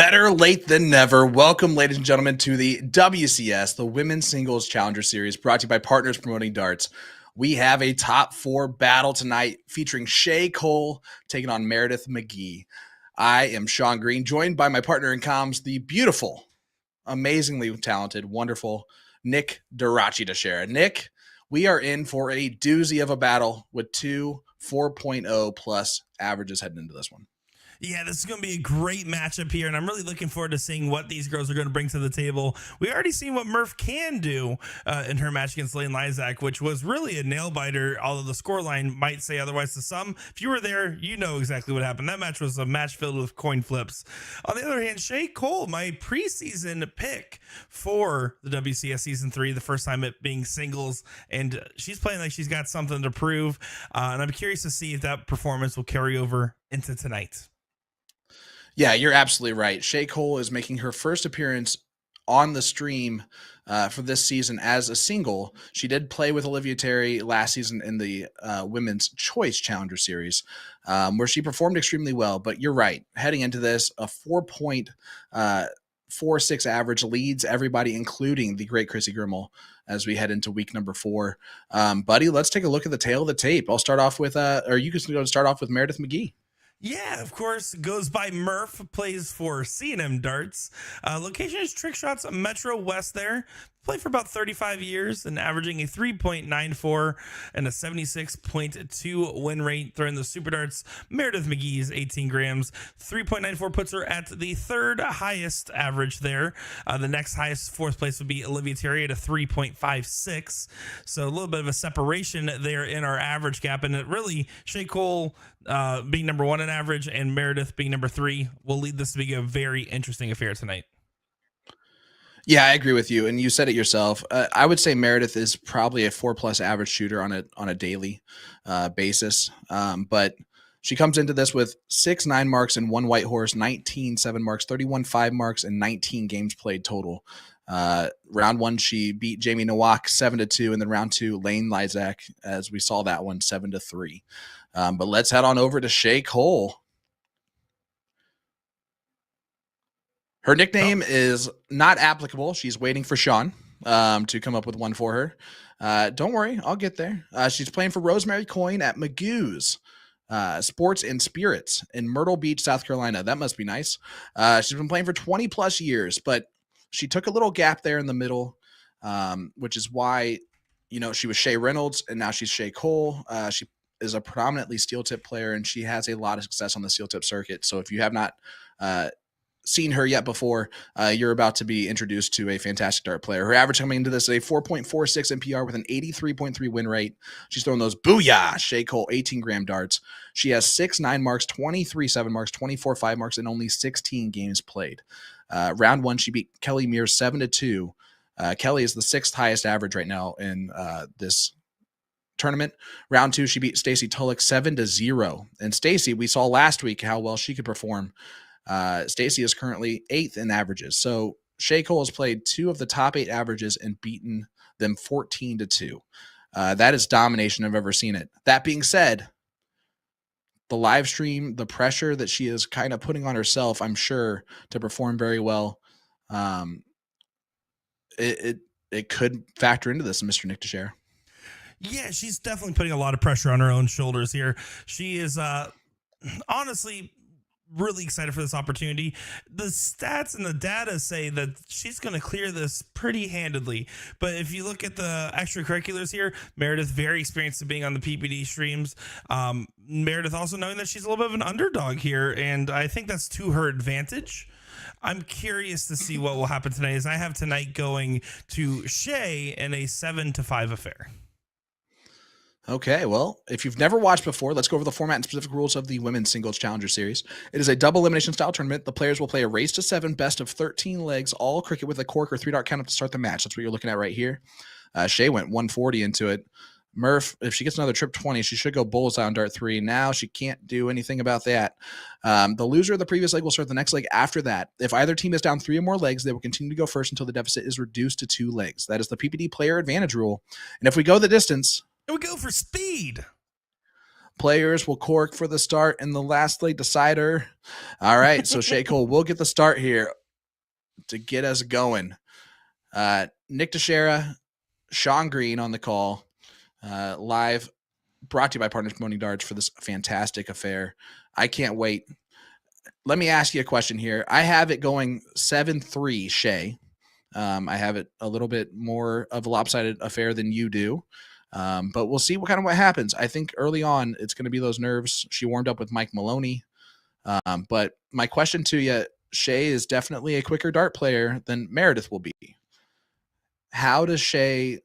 Better late than never. Welcome, ladies and gentlemen, to the WCS, the Women's Singles Challenger Series, brought to you by Partners Promoting Darts. We have a top four battle tonight featuring Shea Cole taking on Meradith Mcgee. I am Sean Green, joined by my partner in comms, the beautiful, amazingly talented, wonderful Nick Durachi to share. Nick, we are in for a doozy of a battle with two 4.0 plus averages heading into this one. Yeah, this is going to be a great matchup here, and I'm really looking forward to seeing what these girls are going to bring to the table. We already seen what Murph can do in her match against Lane Lysak, which was really a nail-biter, although the scoreline might say otherwise to some. If you were there, you know exactly what happened. That match was a match filled with coin flips. On the other hand, Shea Cole, my preseason pick for the WCS Season 3, the first time it being singles, and she's playing like she's got something to prove, and I'm curious to see if that performance will carry over into tonight. Yeah, you're absolutely right. Shea Cole is making her first appearance on the stream for this season as a single. She did play with Olivia Terry last season in the Women's Choice Challenger Series, where she performed extremely well. But you're right. Heading into this, a 4.46 average leads everybody, including the great Chrissy Grimmel, as we head into week number 4. Buddy, let's take a look at the tail of the tape. I'll start off with, or you can go start off with Meradith Mcgee. Yeah, of course, goes by Murph, plays for C&M Darts. Location is Trick Shots Metro West there. Played for about 35 years and averaging a 3.94 and a 76.2 win rate. Throwing the Super Darts, Meradith Mcgee's 18 grams. 3.94 puts her at the third highest average there. The next highest, fourth place, would be Olivia Terry at a 3.56. So a little bit of a separation there in our average gap. And it really, Shea Cole being number 1 in average and Meradith being number 3 will lead this to be a very interesting affair tonight. Yeah, I agree with you, and you said it yourself. I would say Meradith is probably a 4+ average shooter on a daily basis, but she comes into this with 6 9 marks and 1 white horse, 19 7 marks, 31 5 marks, and 19 games played total. Round 1, she beat Jamie Nowak 7-2, and then round 2, Lane Lysak, as we saw that one, 7-3. But let's head on over to Shea Cole. Her nickname is not applicable. She's waiting for Sean to come up with one for her. Don't worry, I'll get there. She's playing for Rosemary Coyne at Magoo's Sports and Spirits in Myrtle Beach, South Carolina. That must be nice. She's been playing for 20 plus years, but she took a little gap there in the middle, which is why, she was Shea Reynolds and now she's Shea Cole. She is a predominantly steel tip player and she has a lot of success on the steel tip circuit. So if you have not seen her yet before, you're about to be introduced to a fantastic dart player. Her average coming into this is a 4.46 NPR with an 83.3 win rate. She's throwing those booyah Shea Cole 18-gram darts. She has 6 9 marks, 23 7 marks, 24 5 marks, and only 16 games played. Round 1, she beat Kelly Mears 7-2. Kelly is the 6th highest average right now in this tournament. Round 2, she beat Stacy Tulloch 7-0. And Stacy, we saw last week how well she could perform. Stacy is currently 8th in averages. So Shea Cole has played 2 of the top 8 averages and beaten them 14-2. That is domination I've ever seen it. That being said, the live stream, the pressure that she is kind of putting on herself, I'm sure, to perform very well, it could factor into this, Mr. Nick Teixeira. Yeah, she's definitely putting a lot of pressure on her own shoulders here. She is honestly really excited for this opportunity. The stats and the data say that she's going to clear this pretty handedly. But if you look at the extracurriculars here, Meradith very experienced at being on the PPD streams. Meradith also knowing that she's a little bit of an underdog here, and I think that's to her advantage. I'm curious to see what will happen tonight, as I have tonight going to Shea in a 7-5 affair. Okay, well, if you've never watched before, let's go over the format and specific rules of the Women's Singles Challenger Series. It is a double elimination style tournament. The players will play a race to 7, best of 13 legs, all cricket with a cork or 3-dart count up to start the match. That's what you're looking at right here. Shea went 140 into it. Murph, if she gets another trip 20, she should go bullseye on dart 3. Now she can't do anything about that. The loser of the previous leg will start the next leg after that. If either team is down 3 or more legs, they will continue to go first until the deficit is reduced to 2 legs. That is the PPD player advantage rule. And if we go the distance, And we go for speed. players will cork for the start in the last leg decider. All right, so Shea Cole will get the start here to get us going. Nick Teixeira, Sean Green on the call, live, brought to you by Partners Promoting Darts for this fantastic affair. I can't wait. Let me ask you a question here. I have it going 7-3 Shea. I have it a little bit more of a lopsided affair than you do. But we'll see what happens. I think early on, it's going to be those nerves. She warmed up with Mike Maloney. But my question to you, Shea is definitely a quicker dart player than Meradith will be. How does Shea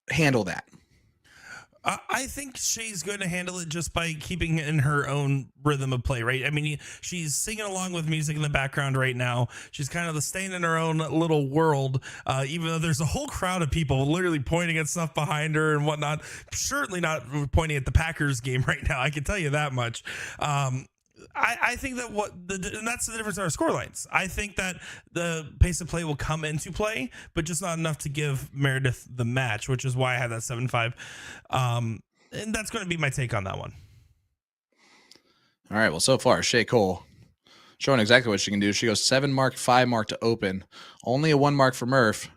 handle that? I think Shea's going to handle it just by keeping in her own rhythm of play, right? I mean, she's singing along with music in the background right now. She's kind of staying in her own little world, even though there's a whole crowd of people literally pointing at stuff behind her and whatnot. Certainly not pointing at the Packers game right now. I can tell you that much. I think that and that's the difference in our score lines. I think that the pace of play will come into play, but just not enough to give Meradith the match, which is why I have that 7-5. And that's going to be my take on that one. All right. Well, so far, Shea Cole showing exactly what she can do. She goes 7 mark, 5 mark to open. Only a 1 mark for Murph.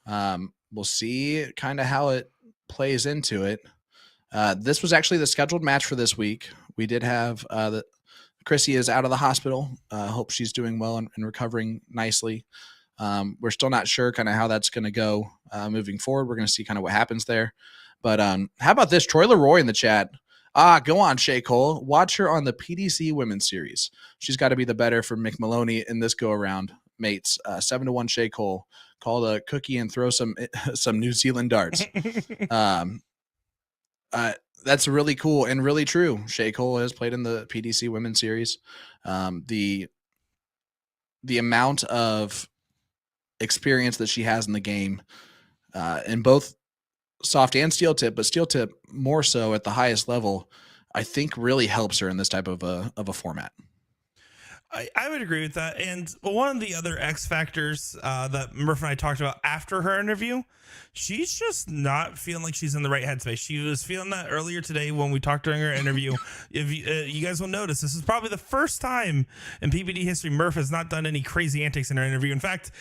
We'll see kind of how it plays into it. This was actually the scheduled match for this week. We did have Chrissy is out of the hospital. Hope she's doing well and recovering nicely. We're still not sure kind of how that's going to go moving forward. We're going to see kind of what happens there. But how about this? Troy Leroy in the chat. Go on, Shea Cole. Watch her on the PDC Women's Series. She's got to be the better for Mick Maloney in this go-around, mates. 7-1 Shea Cole. Call a cookie and throw some New Zealand darts. That's really cool and really true. Shea Cole has played in the PDC Women's Series. The amount of experience that she has in the game, in both soft and steel tip, but steel tip more so at the highest level, I think really helps her in this type of a format. I would agree with that. And one of the other X factors that Murph and I talked about after her interview, she's just not feeling like she's in the right headspace. She was feeling that earlier today when we talked during her interview. If you guys will notice, this is probably the first time in PPD history Murph has not done any crazy antics in her interview. In fact,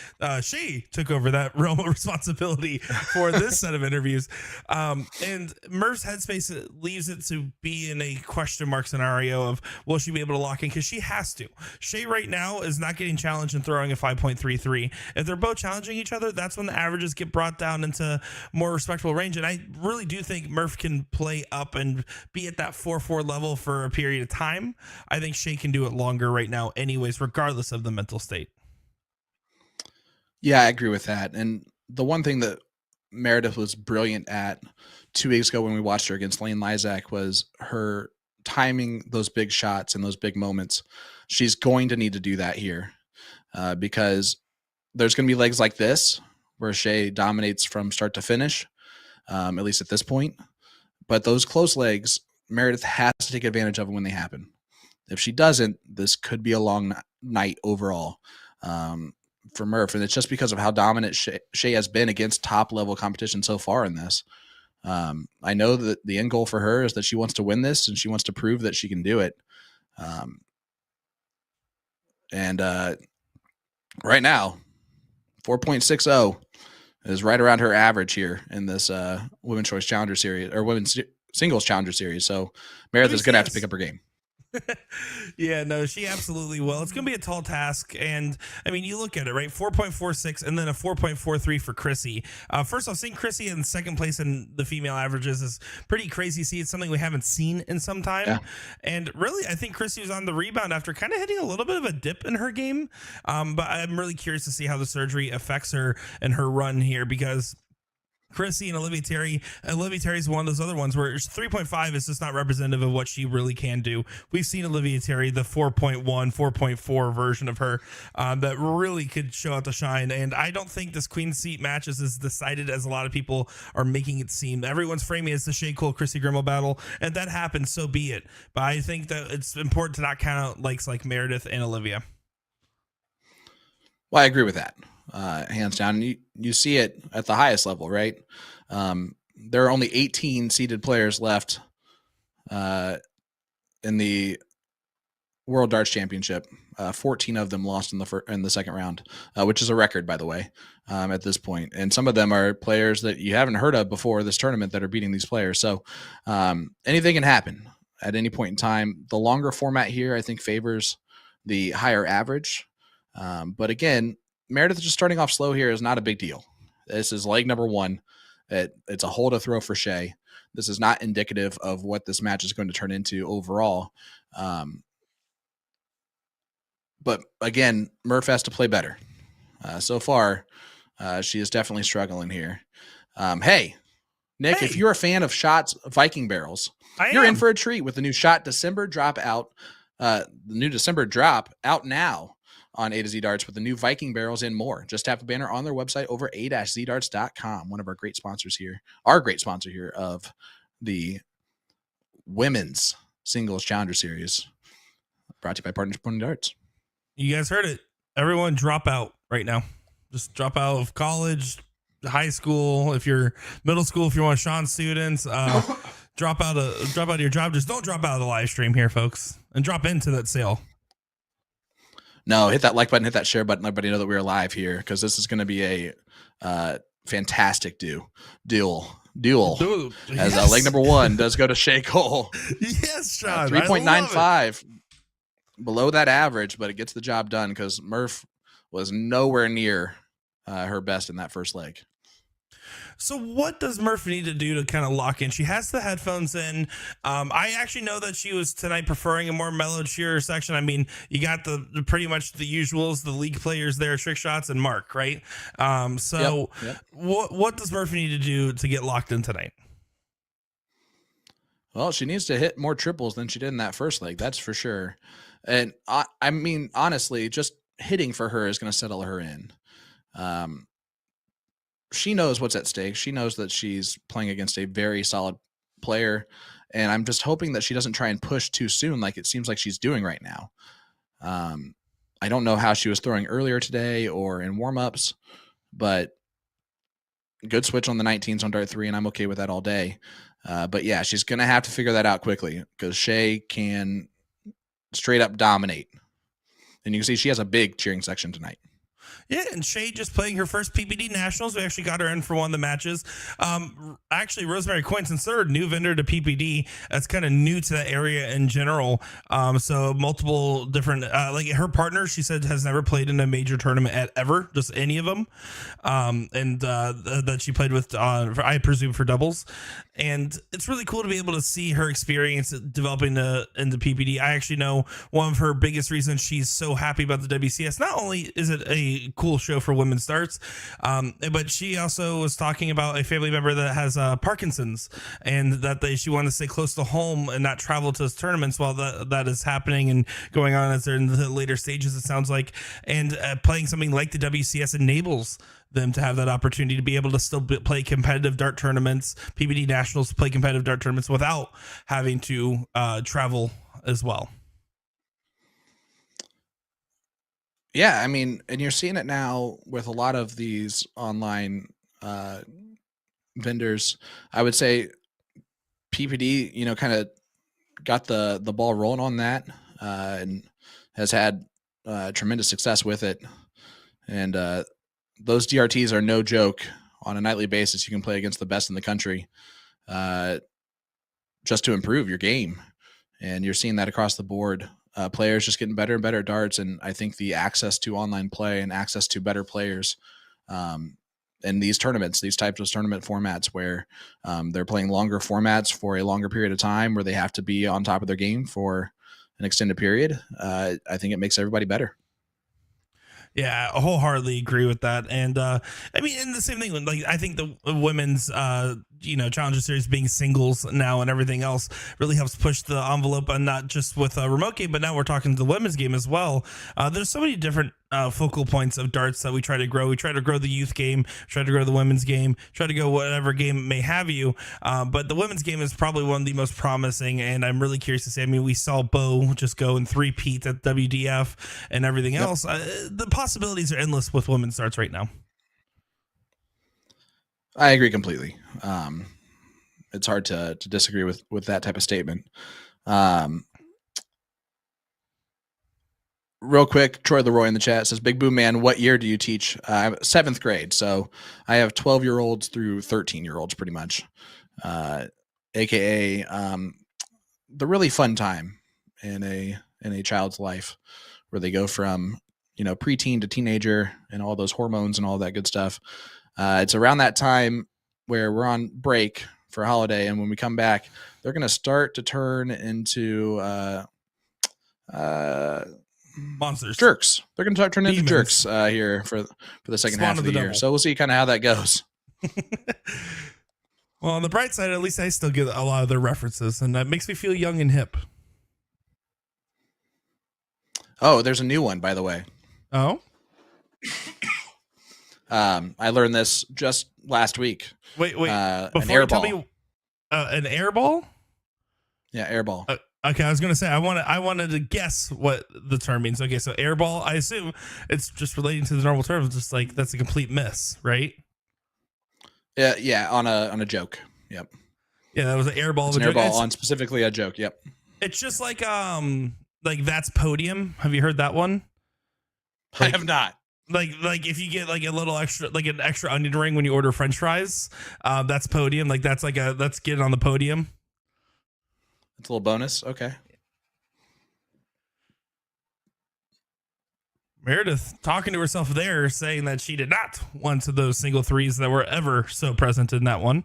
Shea took over that realm of responsibility for this set of interviews. And Murph's headspace leaves it to be in a question mark scenario of, will she be able to lock in? Because she has to. Shea right now is not getting challenged and throwing a 5.33. If they're both challenging each other, that's when the averages get brought down into more respectable range. And I really do think Murph can play up and be at that 4-4 level for a period of time. I think Shea can do it longer right now anyways, regardless of the mental state. Yeah, I agree with that. And the one thing that Meredith was brilliant at 2 weeks ago when we watched her against Lane Lysak was her timing those big shots and those big moments. She's going to need to do that here because there's going to be legs like this where Shea dominates from start to finish, at least at this point. But those close legs, Meredith has to take advantage of them when they happen. If she doesn't, this could be a long night overall for Murph. And it's just because of how dominant Shea has been against top-level competition so far in this. I know that the end goal for her is that she wants to win this and she wants to prove that she can do it. And right now, 4.60 is right around her average here in this Women's Choice Challenger Series or Women's Singles Challenger Series. So Meredith is going to have to pick up her game. Yeah, no, she absolutely will. It's going to be a tall task. And I mean, you look at it, right? 4.46 and then a 4.43 for Chrissy. First off, seeing Chrissy in second place in the female averages is pretty crazy. See, it's something we haven't seen in some time. Yeah. And really, I think Chrissy was on the rebound after kind of hitting a little bit of a dip in her game. But I'm really curious to see how the surgery affects her and her run here because Chrissy and Olivia Terry. Olivia Terry's one of those other ones where 3.5 is just not representative of what she really can do. We've seen Olivia Terry, the 4.1, 4.4 version of her that really could show out to shine. And I don't think this Queen Seat match is as decided as a lot of people are making it seem. Everyone's framing it as the Shea Cole Chrissy Grimmel battle, and that happens, so be it. But I think that it's important to not count out likes like Meredith and Olivia. Well, I agree with that. Hands down. You see it at the highest level, right? there are only 18 seeded players left in the World Darts Championship. 14 of them lost in the second round, which is a record, by the way, at this point. And some of them are players that you haven't heard of before this tournament that are beating these players. So anything can happen at any point in time. The longer format here, I think, favors the higher average. But again, Meredith just starting off slow here is not a big deal. This is leg number one. It's a hole to throw for Shea. This is not indicative of what this match is going to turn into overall. But again, Murph has to play better. So far, she is definitely struggling here. Hey, Nick, if you're a fan of Shot's Viking barrels, you're in for a treat with the new Shot December drop out. The new December drop out now on A to Z Darts with the new Viking barrels and more. Just tap the banner on their website over a-zdarts.com. One of our great sponsors here, our great sponsor here of the Women's Singles Challenger Series, brought to you by Partners Pony Darts. You guys heard it. Everyone drop out right now. Just drop out of college, high school. If you're middle school, if you're one of Sean's students, drop out of your job. Just don't drop out of the live stream here, folks, and drop into that sale. No, hit that like button, hit that share button. Let everybody know that we are live here because this is going to be a fantastic duel. As leg number one does go to Shea Cole. Yes, Sean. 3.95 below that average, but it gets the job done because Murph was nowhere near her best in that first leg. So what does Murph need to do to kind of lock in? She has the headphones in. I actually know that she was tonight preferring a more mellowed, sheer section. I mean, you got the pretty much the usuals, the league players there, Trick Shots and Mark, right? Yep. What does Murph need to do to get locked in tonight? Well, she needs to hit more triples than she did in that first leg. That's for sure. And I mean, honestly, just hitting for her is going to settle her in. She knows what's at stake. She knows that she's playing against a very solid player. And I'm just hoping that she doesn't try and push too soon like it seems like she's doing right now. I don't know how she was throwing earlier today or in warm-ups, but good switch on the 19s on Dart 3, and I'm okay with that all day. But yeah, she's going to have to figure that out quickly because Shea can straight up dominate. And you can see she has a big cheering section tonight. Yeah, and Shea just playing her first PPD Nationals. We actually got her in for one of the matches. Actually, Rosemary Coyne's considered new vendor to PPD. That's kind of new to that area in general. So multiple different, like her partner, she said, has never played in a major tournament ever, just any of them. And that she played with, I presume, for doubles. And it's really cool to be able to see her experience developing into PPD. I actually know one of her biggest reasons she's so happy about the WCS. Not only is it a cool show for women's darts, but she also was talking about a family member that has Parkinson's, and that she wanted to stay close to home and not travel to those tournaments while that is happening and going on as they're in the later stages, it sounds like. And playing something like the WCS enables them to have that opportunity to be able to still play competitive dart tournaments, PPD Nationals, play competitive dart tournaments without having to travel as well. Yeah, I mean, and you're seeing it now with a lot of these online vendors. I would say PPD, kind of got the ball rolling on that and has had tremendous success with it. And those DRTs are no joke. On a nightly basis, you can play against the best in the country just to improve your game. And you're seeing that across the board. Players just getting better and better at darts. And I think the access to online play and access to better players in these tournaments, these types of tournament formats where they're playing longer formats for a longer period of time where they have to be on top of their game for an extended period. I think it makes everybody better. Yeah, I wholeheartedly agree with that. And I mean, and the same thing, like I think the women's Challenger Series being singles now and everything else really helps push the envelope, and not just with a remote game, but now we're talking the women's game as well. There's so many different focal points of darts that we try to grow. We try to grow the youth game, try to grow the women's game, try to go whatever game may have you. But the women's game is probably one of the most promising, and I'm really curious to see. I mean, we saw Bo just go in 3-peat at WDF and everything else. The possibilities are endless with women's darts right now. I agree completely. it's hard to disagree with that type of statement. Real quick, Troy Leroy in the chat says, Big Boom Man, what year do you teach? 7th grade. So I have 12-year-olds through 13-year-olds pretty much, AKA the really fun time in a child's life where they go from, preteen to teenager and all those hormones and all that good stuff. It's around that time where we're on break for a holiday. And when we come back, they're going to start to turn into monsters, jerks. They're going to turn into jerks here for the second half of the year. So we'll see kind of how that goes. Well, on the bright side, at least I still get a lot of their references, and that makes me feel young and hip. Oh, there's a new one, by the way. Oh? I learned this just last week. Wait. Before you tell me, an air ball? Yeah, air ball. Okay, I was gonna say I wanted to guess what the term means. Okay, so air ball. I assume it's just relating to the normal term. Just like that's a complete miss, right? Yeah, on a joke. Yep. Yeah, that was an air ball. It's an air ball on specifically a joke. Yep. It's just like that's podium. Have you heard that one? I have not. Like if you get like a little extra, like an extra onion ring when you order French fries, that's podium. Like that's getting on the podium. It's a little bonus. Okay. Meredith talking to herself there, saying that she did not want those single threes that were ever so present in that one.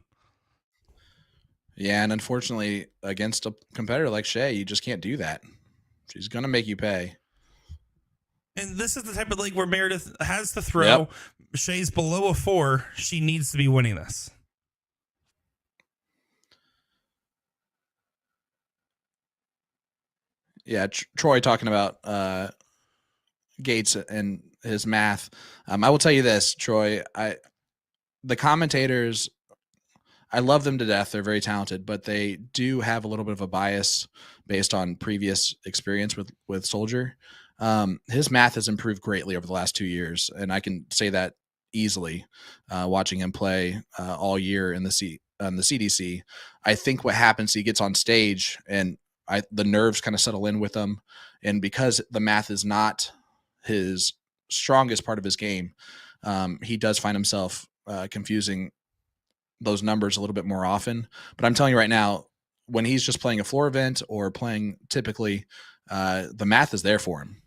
Yeah, and unfortunately, against a competitor like Shea, you just can't do that. She's going to make you pay. And this is the type of league where Meredith has to throw. Yep. Shea's below a 4. She needs to be winning this. Yeah, Troy talking about Gates and his math. I will tell you this, Troy. The commentators, I love them to death. They're very talented, but they do have a little bit of a bias based on previous experience with Soldier. His math has improved greatly over the last 2 years, and I can say that easily. Watching him play all year in the CDC, I think what happens, he gets on stage and the nerves kind of settle in with him, and because the math is not his strongest part of his game, he does find himself confusing those numbers a little bit more often. But I'm telling you right now, when he's just playing a floor event or playing typically, the math is there for him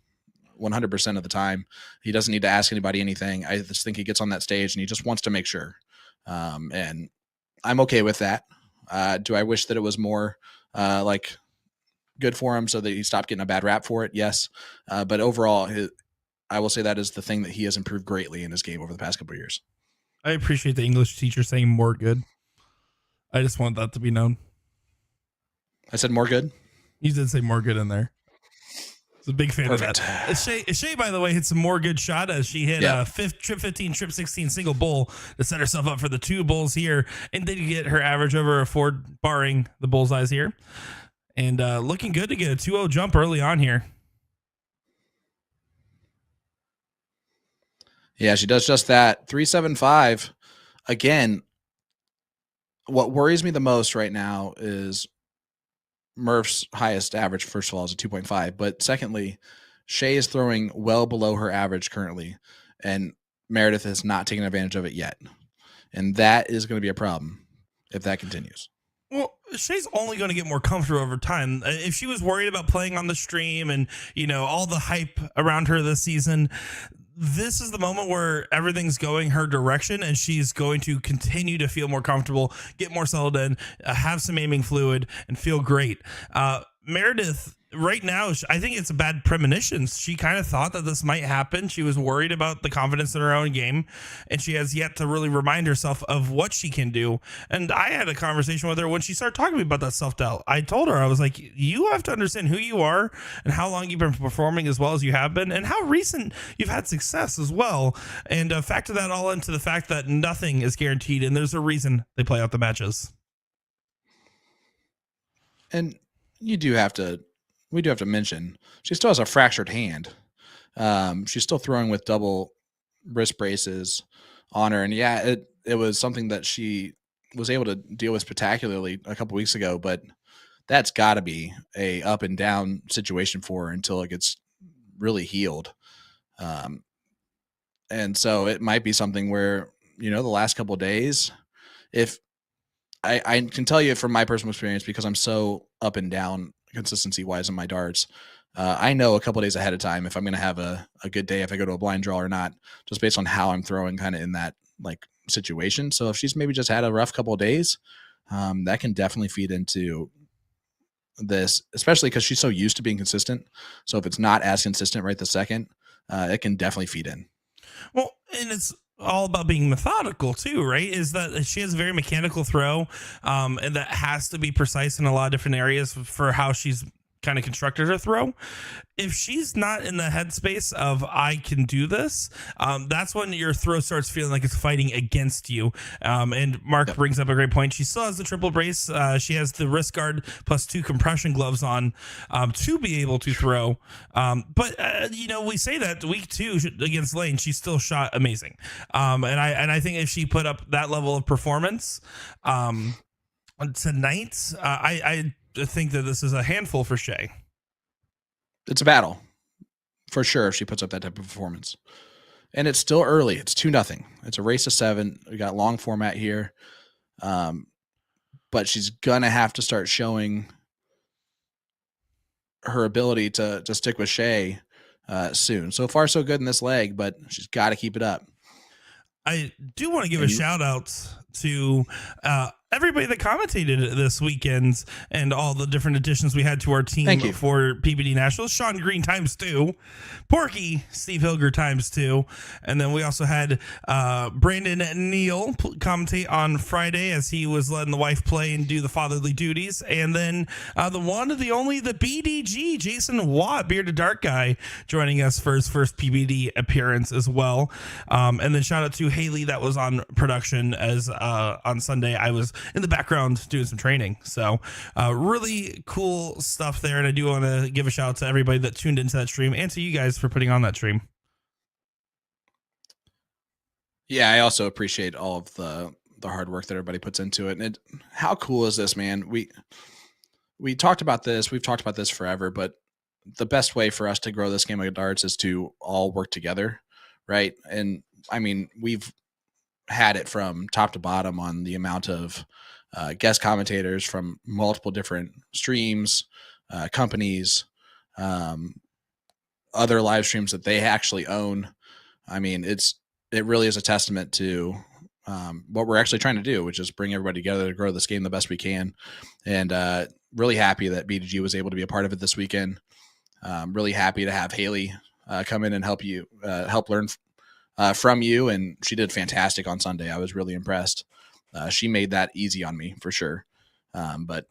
100% of the time. He doesn't need to ask anybody anything. I just think he gets on that stage and he just wants to make sure. And I'm okay with that. Do I wish that it was more like good for him so that he stopped getting a bad rap for it? Yes. But overall, I will say that is the thing that he has improved greatly in his game over the past couple of years. I appreciate the English teacher saying more good. I just want that to be known. I said more good? You did say more good in there. I was a big fan Perfect. of that. Shea, by the way, hit some more good shot as she hit a trip 15, trip 16 single bull to set herself up for the 2 bulls here. And did get her average over a 4, barring the bullseyes here. And looking good to get a 2-0 jump early on here. Yeah, she does just that. 3.75. Again, what worries me the most right now is Murph's highest average, first of all, is a 2.5. But secondly, Shea is throwing well below her average currently, and Meredith has not taken advantage of it yet. And that is going to be a problem if that continues. Well, Shea's only going to get more comfortable over time. If she was worried about playing on the stream and, all the hype around her this season, this is the moment where everything's going her direction and she's going to continue to feel more comfortable, get more settled in, have some aiming fluid, and feel great. Meredith, right now, I think it's a bad premonition. She kind of thought that this might happen. She was worried about the confidence in her own game, and she has yet to really remind herself of what she can do. And I had a conversation with her when she started talking to me about that self-doubt. I told her, I was like, you have to understand who you are and how long you've been performing as well as you have been and how recent you've had success as well. And factor that all into the fact that nothing is guaranteed, and there's a reason they play out the matches. And we do have to mention she still has a fractured hand. She's still throwing with double wrist braces on her. And yeah, it was something that she was able to deal with spectacularly a couple weeks ago, but that's got to be a up and down situation for her until it gets really healed. Um, and so it might be something where, the last couple of days, if I can tell you from my personal experience, because I'm so up and down consistency wise in my darts, I know a couple of days ahead of time if I'm going to have a good day, if I go to a blind draw or not, just based on how I'm throwing kind of in that like situation. So if she's maybe just had a rough couple of days, that can definitely feed into this, especially because she's so used to being consistent. So if it's not as consistent right this second, it can definitely feed in. Well, and it's all about being methodical too, right? Is that she has a very mechanical throw, and that has to be precise in a lot of different areas for how she's kind of constructed her throw. If she's not in the headspace of I can do this, that's when your throw starts feeling like it's fighting against you. And Mark brings up a great point. She still has the triple brace. She has the wrist guard plus 2 compression gloves on to be able to throw. But we say that week 2 against Lane, she still shot amazing. And I think if she put up that level of performance tonight, I think that this is a handful for Shea. It's a battle for sure if she puts up that type of performance. And it's still early. It's 2-0. It's a race to 7. We got long format here. But she's going to have to start showing her ability to stick with Shea soon. So far, so good in this leg, but she's got to keep it up. I do want to give a shout out to everybody that commentated this weekend and all the different additions we had to our team for PBD Nationals. Sean Green ×2, Porky Steve Hilger ×2, and then we also had Brandon Neal commentate on Friday as he was letting the wife play and do the fatherly duties, and then the one, the only, the BDG Jason Watt, bearded dark guy, joining us for his first PBD appearance as well. And then shout out to Haley that was on production as on Sunday I was in the background doing some training. So really cool stuff there. And I do want to give a shout out to everybody that tuned into that stream and to you guys for putting on that stream. Yeah, I also appreciate all of the hard work that everybody puts into it. And how cool is this, man? We talked about this. We've talked about this forever, but the best way for us to grow this game of darts is to all work together, right? And I mean, we've had it from top to bottom on the amount of guest commentators from multiple different streams, companies, other live streams that they actually own. I mean, it really is a testament to what we're actually trying to do, which is bring everybody together to grow this game the best we can. And really happy that BDG was able to be a part of it this weekend. Really happy to have Haley come in and help learn from you, and she did fantastic on Sunday. I was really impressed. She made that easy on me for sure. But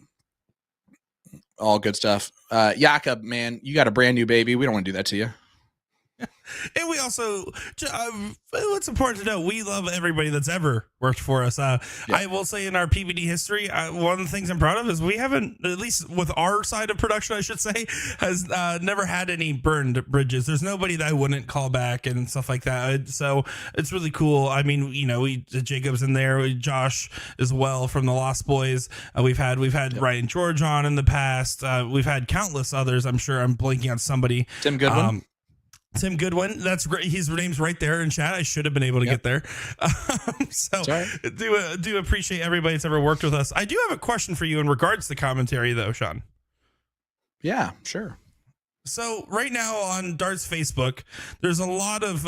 all good stuff. Jakob, man, you got a brand new baby. We don't want to do that to you. And we also, what's important to know, we love everybody that's ever worked for us. I will say in our PBD history, one of the things I'm proud of is we haven't, at least with our side of production, I should say, has never had any burned bridges. There's nobody that I wouldn't call back and stuff like that. So it's really cool. I mean, Jacob's in there, Josh as well from the Lost Boys. We've had Ryan George on in the past. We've had countless others. I'm sure I'm blanking on somebody. Tim Goodwin. Tim Goodwin, that's great. His name's right there in chat. I should have been able to get there. So do appreciate everybody that's ever worked with us. I do have a question for you in regards to commentary, though, Sean. Yeah, sure. So right now on Darts Facebook, there's a lot of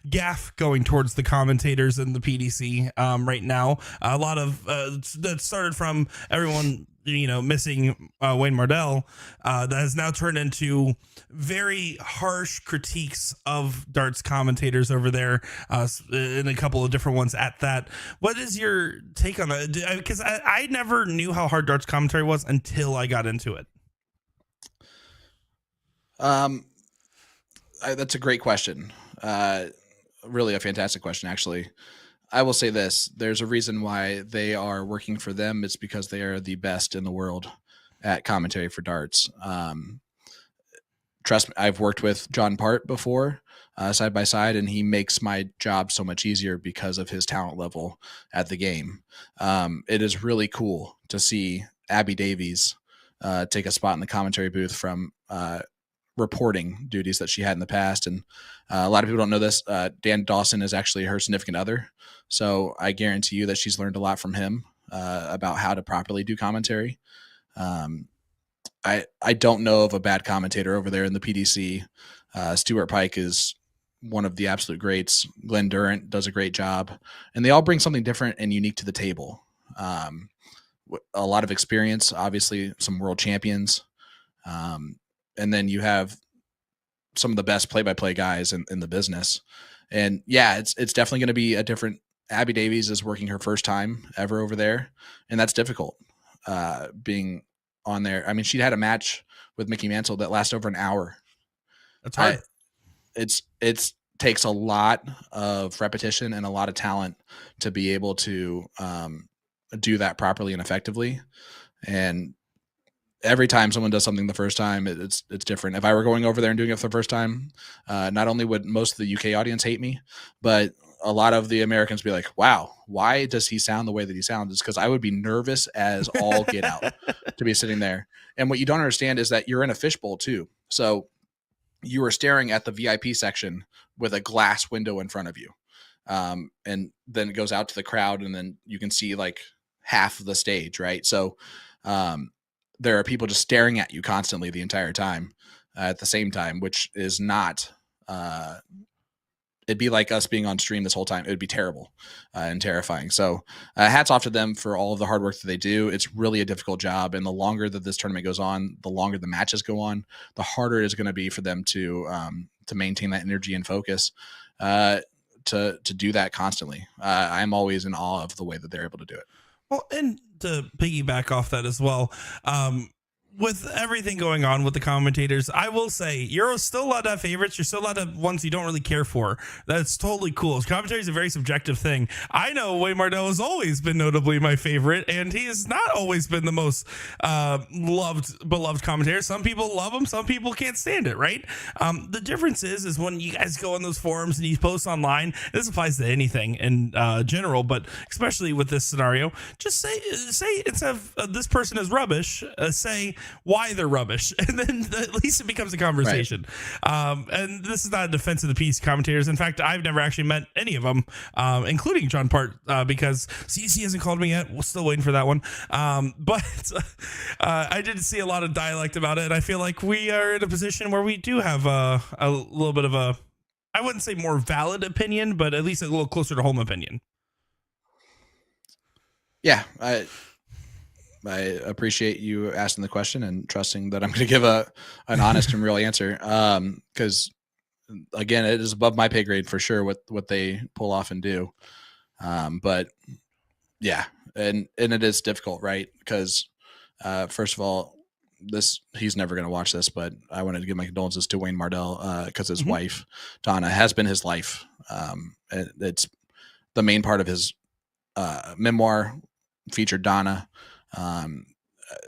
gaff going towards the commentators in the PDC right now. A lot of that started from everyone missing Wayne Mardell, that has now turned into very harsh critiques of darts commentators over there, in a couple of different ones at that. What is your take on that? Because I never knew how hard darts commentary was until I got into it. That's a great question. Really a fantastic question, actually. I will say this. There's a reason why they are working for them. It's because they are the best in the world at commentary for darts. trust me, I've worked with John Part before, side by side, and he makes my job so much easier because of his talent level at the game. It is really cool to see Abby Davies take a spot in the commentary booth from reporting duties that she had in the past. And a lot of people don't know this. Dan Dawson is actually her significant other. So I guarantee you that she's learned a lot from him about how to properly do commentary. I don't know of a bad commentator over there in the PDC. Stuart Pike is one of the absolute greats. Glenn Durant does a great job, and they all bring something different and unique to the table. A lot of experience, obviously some world champions. And then you have some of the best play-by-play guys in the business. And yeah, it's definitely going to be a different. Abby Davies is working her first time ever over there, and that's difficult. Being on there, I mean, she had a match with Mickey Mantle that lasted over an hour. That's hard. It takes a lot of repetition and a lot of talent to be able to do that properly and effectively. And every time someone does something the first time, it's different. If I were going over there and doing it for the first time, not only would most of the UK audience hate me, but a lot of the Americans be like, wow, why does he sound the way that he sounds? It's because I would be nervous as all get out to be sitting there. And what you don't understand is that you're in a fishbowl too. So you are staring at the VIP section with a glass window in front of you. And then it goes out to the crowd, and then you can see like half of the stage, right? So there are people just staring at you constantly the entire time at the same time, which is not it'd be like us being on stream this whole time. It would be terrible and terrifying. So hats off to them for all of the hard work that they do. It's really a difficult job. And the longer that this tournament goes on, the longer the matches go on, the harder it is going to be for them to maintain that energy and focus to do that constantly. I'm always in awe of the way that they're able to do it. Well, and to piggyback off that as well, with everything going on with the commentators, I will say you're still allowed to have favorites. You're still allowed to have ones you don't really care for. That's totally cool. Commentary is a very subjective thing. I know Wayne Mardell has always been notably my favorite, and he has not always been the most beloved commentator. Some people love him. Some people can't stand it, right? The difference is when you guys go on those forums and you post online, this applies to anything in general, but especially with this scenario, just say instead of this person is rubbish, say why they're rubbish, and then at least it becomes a conversation. Right. And this is not a defense of the piece commentators. In fact, I've never actually met any of them, including John Part, because CC hasn't called me yet. We're still waiting for that one. But I did see a lot of dialect about it, and I feel like we are in a position where we do have a little bit of a, I wouldn't say more valid opinion, but at least a little closer to home opinion. Yeah, I appreciate you asking the question and trusting that I'm going to give an honest and real answer. Because again, it is above my pay grade for sure what they pull off and do. But yeah, and it is difficult, right? Because first of all, he's never going to watch this, but I wanted to give my condolences to Wayne Mardell because his wife Donna has been his life. It's the main part of his memoir featured Donna.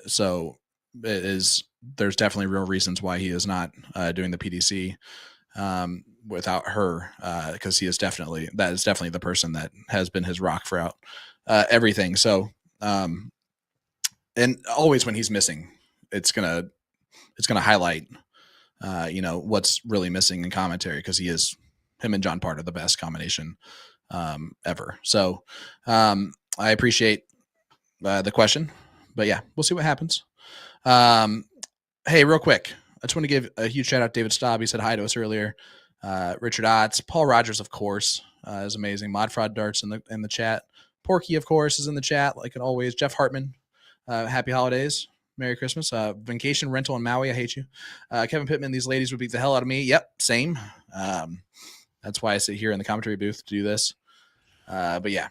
So there's definitely real reasons why he is not doing the PDC without her, because that is definitely the person that has been his rock throughout everything. So and always when he's missing, it's gonna highlight what's really missing in commentary, because him and John Part are the best combination ever. So I appreciate the question, but yeah, we'll see what happens. Hey, real quick, I just want to give a huge shout out to David Staub. He said hi to us earlier. Richard Otts, Paul Rogers, of course, is amazing. Mod Fraud Darts in the chat. Porky, of course, is in the chat like always. Jeff Hartman, happy holidays, Merry Christmas. Vacation rental in Maui, I hate you. Kevin Pittman, these ladies would beat the hell out of me. Yep, same. That's why I sit here in the commentary booth to do this. But yeah.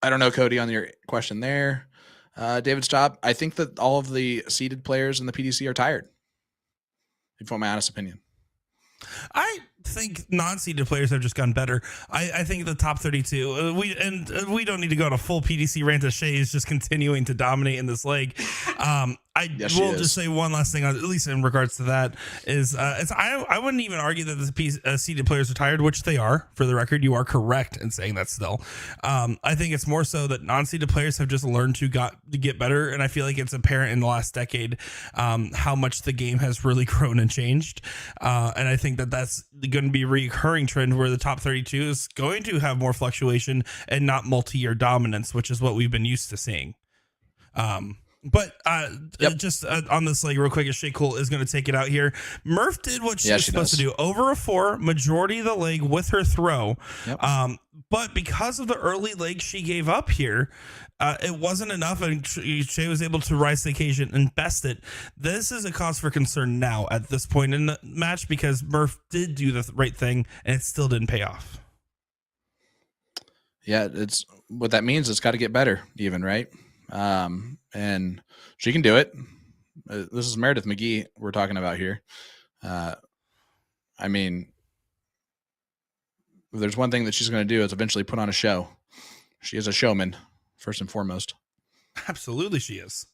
I don't know, Cody, on your question there. David Staub, I think that all of the seeded players in the PDC are tired, if you want my honest opinion. I think non-seeded players have just gotten better. I think the top 32, we don't need to go on a full PDC rant as Shea is just continuing to dominate in this league. I Yes, she will is. just say one last thing, at least in regards to that, is I wouldn't even argue that the seeded players are tired, which they are. For the record, you are correct in saying that still. I think it's more so that non-seeded players have just learned to get better, and I feel like it's apparent in the last decade how much the game has really grown and changed. And I think that that's going to be a recurring trend where the top 32 is going to have more fluctuation and not multi-year dominance, which is what we've been used to seeing. But just on this, like, real quick, as Shea Cole is going to take it out here. Murph did what she was supposed to do. Over a 4, majority of the leg with her throw. Yep. But because of the early leg she gave up here, it wasn't enough, and Shea was able to rise to the occasion and best it. This is a cause for concern now at this point in the match, because Murph did do the right thing, and it still didn't pay off. Yeah, it's what that means. It's got to get better, even, right? And she can do it. This is Meradith Mcgee we're talking about here. I mean, if there's one thing that she's going to do is eventually put on a show. She is a showman, first and foremost. Absolutely, she is.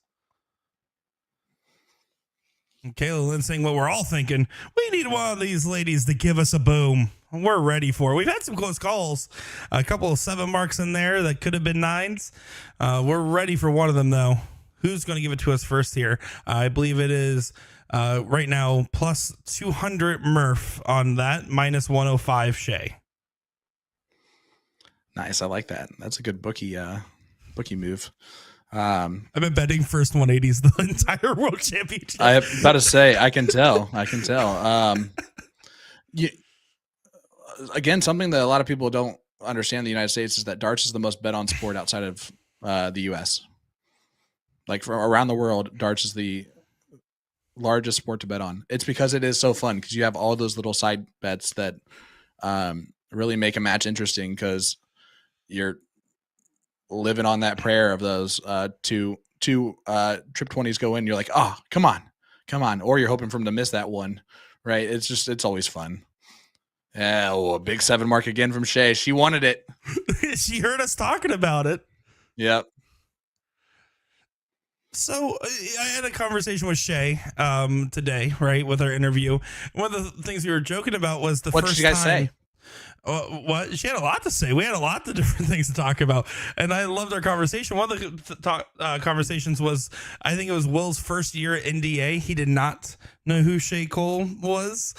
And Kayla Lynn saying what we're all thinking. We need one of these ladies to give us a boom. We're ready for it. We've had some close calls. A couple of 7 marks in there that could have been 9s. We're ready for one of them, though. Who's going to give it to us first here? I believe it is right now plus 200 Murph on that, minus 105 Shea. Nice. I like that. That's a good bookie move. I've been betting first 180s the entire world championship. I have about to say, I can tell. Again, something that a lot of people don't understand in the United States is that darts is the most bet on sport outside of the U.S. Like, from around the world, darts is the largest sport to bet on. It's because it is so fun, because you have all those little side bets that really make a match interesting, because you're living on that prayer of those two trip 20s go in. You're like, oh, come on. Or you're hoping for them to miss that one, right? It's always fun. Yeah, a big 7 mark again from Shea. She wanted it. She heard us talking about it. Yep. So I had a conversation with Shea today, right, with our interview. One of the things we were joking about was the what first did you guys time. Say? What she had a lot to say. We had a lot of different things to talk about, and I loved our conversation. One of the conversations was, I think it was Will's first year at NDA. He did not know who Shea Cole was.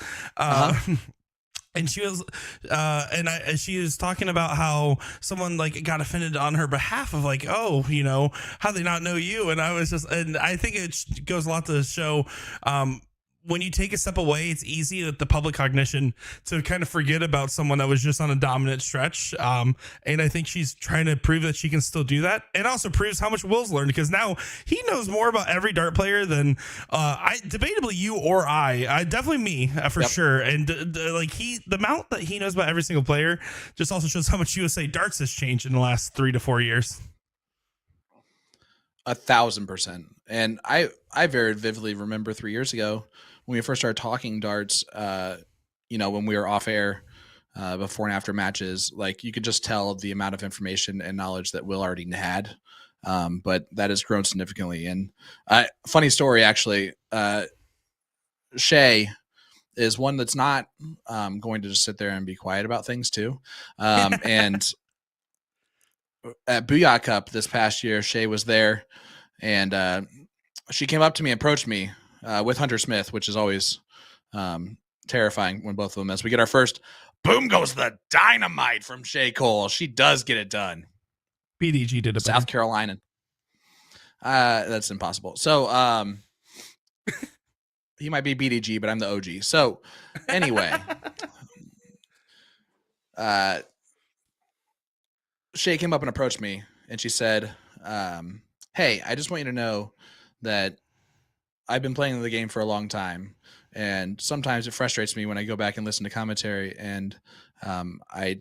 And she was, she was talking about how someone like got offended on her behalf of like, oh, you know, how they not know you? And I was just, and I think it goes a lot to show, when you take a step away, it's easy that the public cognition to kind of forget about someone that was just on a dominant stretch. And I think she's trying to prove that she can still do that. And also proves how much Will's learned, because now he knows more about every dart player than debatably you or I definitely me for sure. And the amount that he knows about every single player just also shows how much USA darts has changed in the last 3 to 4 years. 1,000%. And I very vividly remember 3 years ago when we first started talking darts, when we were off air before and after matches, like, you could just tell the amount of information and knowledge that Will already had. But that has grown significantly. And funny story, actually, Shea is one that's not going to just sit there and be quiet about things too. And at Booyah Cup this past year, Shea was there, and she came up to me and approached me with Hunter Smith, which is always terrifying when both of them, as we get our first boom goes the dynamite from Shea Cole. She does get it done. BDG did it. South Carolina. That's impossible. So he might be BDG, but I'm the OG. So anyway, Shea came up and approached me, and she said, hey, I just want you to know that I've been playing the game for a long time, and sometimes it frustrates me when I go back and listen to commentary, and I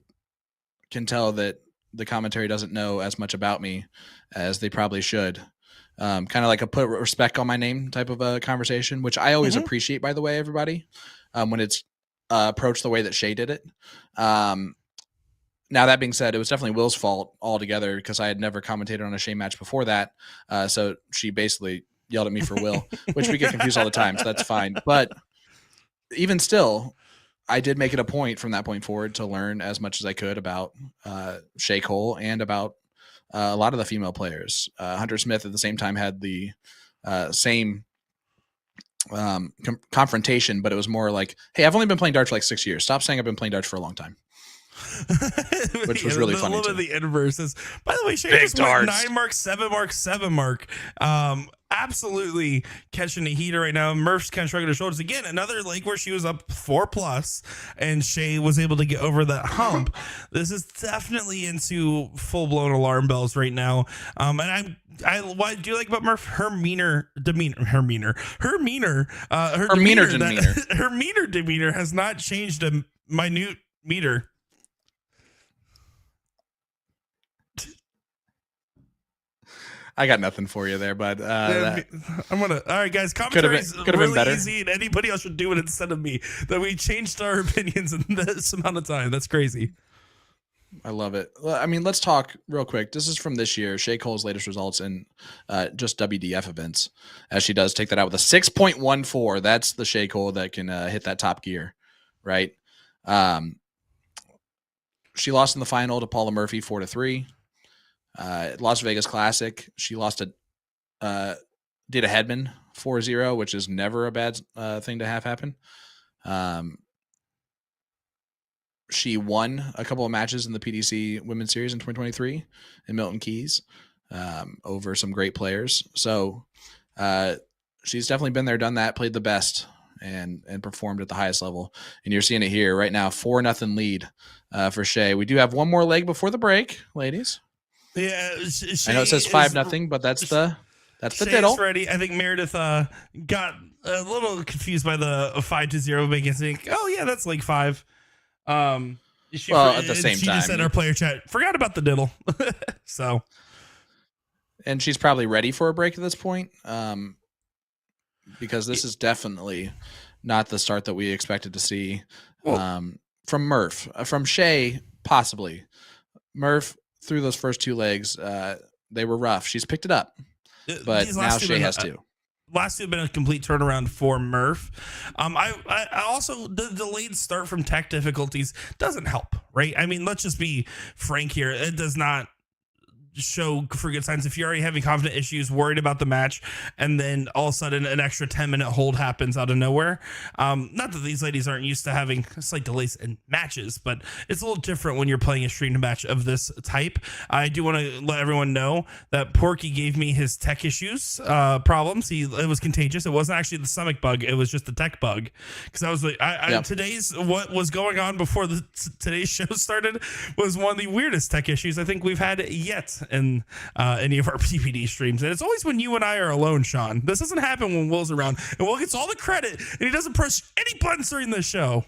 can tell that the commentary doesn't know as much about me as they probably should. Kind of like a put respect on my name type of a conversation, which I always appreciate, by the way, everybody, when it's approached the way that Shea did it. Now, that being said, it was definitely Will's fault altogether, because I had never commentated on a Shea match before that. So she basically yelled at me for Will, which we get confused all the time. So that's fine. But even still, I did make it a point from that point forward to learn as much as I could about Shea Cole and about a lot of the female players. Hunter Smith at the same time had the same confrontation, but it was more like, hey, I've only been playing darts for like 6 years. Stop saying I've been playing darts for a long time. Which was really funny. A little bit the inverse is, by the way, Shea just went 9 mark, 7 mark. Absolutely catching a heater right now. Murph's kind of shrugging her shoulders again. Another leg where she was up 4+, and Shea was able to get over that hump. This is definitely into full blown alarm bells right now. And what I do like about Murph, her meaner demeanor has not changed a minute meter. I got nothing for you there, but I'm gonna. All right, guys. Commentary is really better. easy, and anybody else should do it instead of me. That we changed our opinions in this amount of time. That's crazy. I love it. I mean, let's talk real quick. This is from this year. Shea Cole's latest results in just WDF events, as she does take that out with a 6.14. That's the Shea Cole that can hit that top gear, right? She lost in the final to Paula Murphy 4-3. Las Vegas Classic, she lost to Dita Hedman 4-0, which is never a bad thing to have happen. She won a couple of matches in the PDC Women's Series in 2023 in Milton Keys over some great players. So she's definitely been there, done that, played the best, and performed at the highest level. And you're seeing it here right now, 4-0 lead for Shea. We do have one more leg before the break, ladies. Yeah, I know it says 5-0, but that's the diddle. Ready. I think Meredith got a little confused by the 5-0, making us think, oh yeah, that's like 5. At the same time, she just said our player chat forgot about the diddle. So, and she's probably ready for a break at this point, because this is definitely not the start that we expected to see from Murph. From Shea, possibly. Murph, through those first 2 legs, they were rough. She's picked it up, but now Shea has to. Last 2 have been a complete turnaround for Murph. I also, the delayed start from tech difficulties doesn't help, right? I mean, let's just be frank here. It does not show for good signs. If you're already having confident issues, worried about the match, and then all of a sudden an extra 10-minute hold happens out of nowhere. Not that these ladies aren't used to having slight delays in matches, but it's a little different when you're playing a streamed match of this type. I do want to let everyone know that Porky gave me his tech issues problems. It was contagious. It wasn't actually the stomach bug. It was just the tech bug. Because I was like, what was going on before today's show started was one of the weirdest tech issues I think we've had yet in any of our PPD streams. And it's always when you and I are alone, Sean. This doesn't happen when Will's around, and Will gets all the credit and he doesn't press any buttons during the show.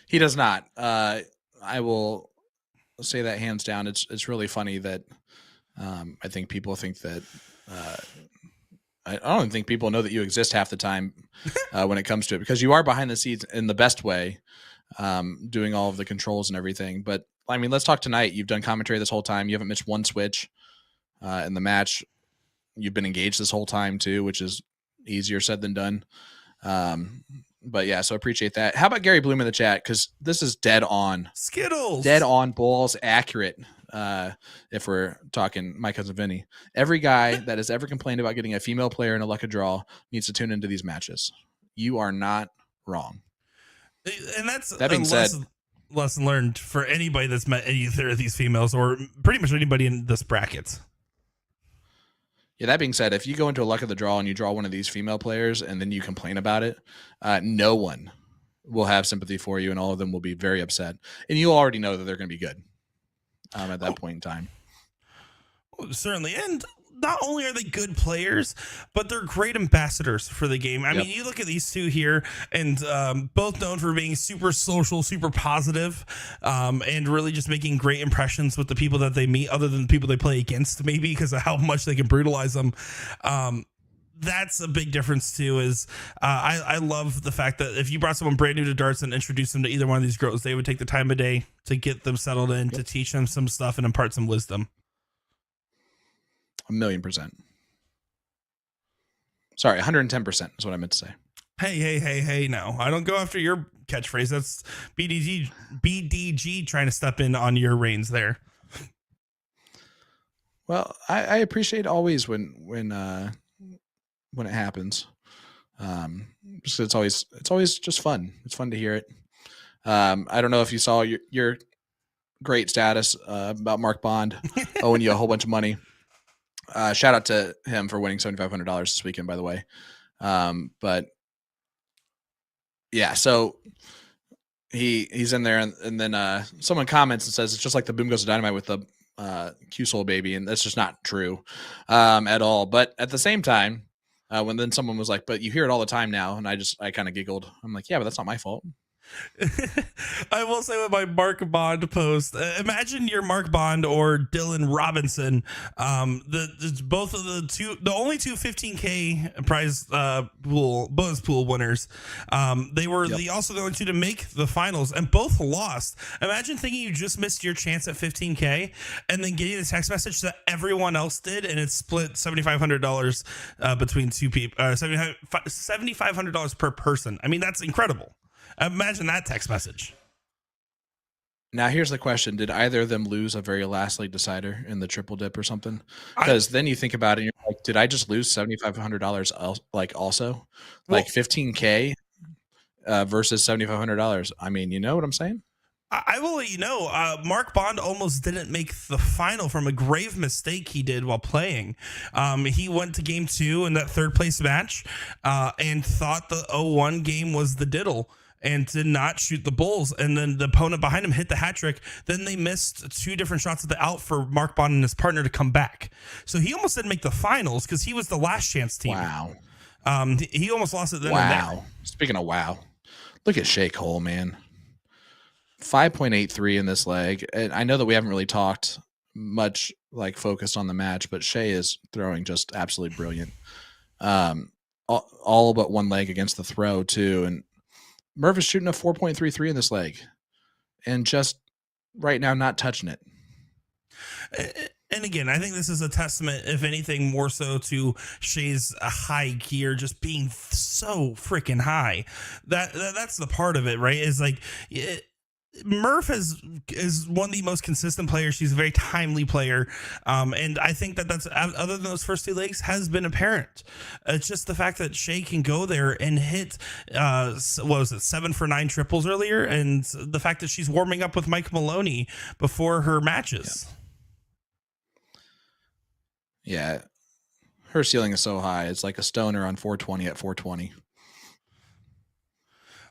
He does not. I will say that hands down. It's really funny that I think people think that I don't think people know that you exist half the time when it comes to it, because you are behind the scenes in the best way, doing all of the controls and everything. But I mean, let's talk tonight. You've done commentary this whole time. You haven't missed one switch in the match. You've been engaged this whole time too, which is easier said than done. But yeah, so appreciate that. How about Gary Bloom in the chat? Because this is dead on. Skittles. Dead on balls accurate. If we're talking my cousin Vinny. Every guy that has ever complained about getting a female player in a luck of draw needs to tune into these matches. You are not wrong. And that's that being said, lesson learned for anybody that's met either of these females or pretty much anybody in this bracket. Yeah, that being said, if you go into a luck of the draw and you draw one of these female players and then you complain about it, no one will have sympathy for you, and all of them will be very upset. And you already know that they're going to be good at that point in time. Well, certainly. And not only are they good players, but they're great ambassadors for the game. I mean, you look at these two here, and both known for being super social, super positive, and really just making great impressions with the people that they meet, other than the people they play against, maybe because of how much they can brutalize them. That's a big difference too. Is I love the fact that if you brought someone brand new to darts and introduced them to either one of these girls, they would take the time of day to get them settled in, to teach them some stuff and impart some wisdom. 1,000,000%. Sorry, 110% is what I meant to say. Hey, no. I don't go after your catchphrase. That's BDG trying to step in on your reins there. Well, I appreciate always when it happens. Because it's always just fun. It's fun to hear it. I don't know if you saw your great status about Mark Bond owing you a whole bunch of money. Shout out to him for winning $7,500 this weekend, by the way. But yeah, so he's in there, and then someone comments and says it's just like the Boom Goes to Dynamite with the Q-Soul baby, and that's just not true at all. But at the same time, when then someone was like, "But you hear it all the time now," and I kind of giggled. I'm like, "Yeah, but that's not my fault." I will say with my Mark Bond post, imagine you're Mark Bond or Dylan Robinson. Both of the only two 15K prize bonus pool winners. They were also the only two to make the finals, and both lost. Imagine thinking you just missed your chance at 15K, and then getting the text message that everyone else did, and it's split $7,500 between two people. $7,500 per person. I mean, that's incredible. Imagine that text message. Now, here's the question. Did either of them lose a very last league decider in the triple dip or something? Because then you think about it, and you're like, did I just lose $7,500 also? Like 15K versus $7,500. I mean, you know what I'm saying? I will let you know, Mark Bond almost didn't make the final from a grave mistake he did while playing. He went to game 2 in that third place match and thought the 0-1 game was the diddle, and did not shoot the bulls. And then the opponent behind him hit the hat trick. Then they missed 2 different shots at the out for Mark Bond and his partner to come back. So he almost didn't make the finals because he was the last chance team. Wow. He almost lost it then wow. and there. Speaking of wow, look at Shea Cole, man. 5.83 in this leg. And I know that we haven't really talked much, like focused on the match, but Shea is throwing just absolutely brilliant. All but one leg against the throw too. And Murph is shooting a 4.33 in this leg and just right now not touching it. And again, I think this is a testament, if anything, more so to Shea's high gear just being so freaking high. That's the part of it, right? Is like Murph is one of the most consistent players. She's a very timely player. And I think that's, other than those first 2 legs, has been apparent. It's just the fact that Shea can go there and hit, 7 for 9 triples earlier. And the fact that she's warming up with Mike Maloney before her matches. Yeah. Her ceiling is so high. It's like a stoner on 420 at 420.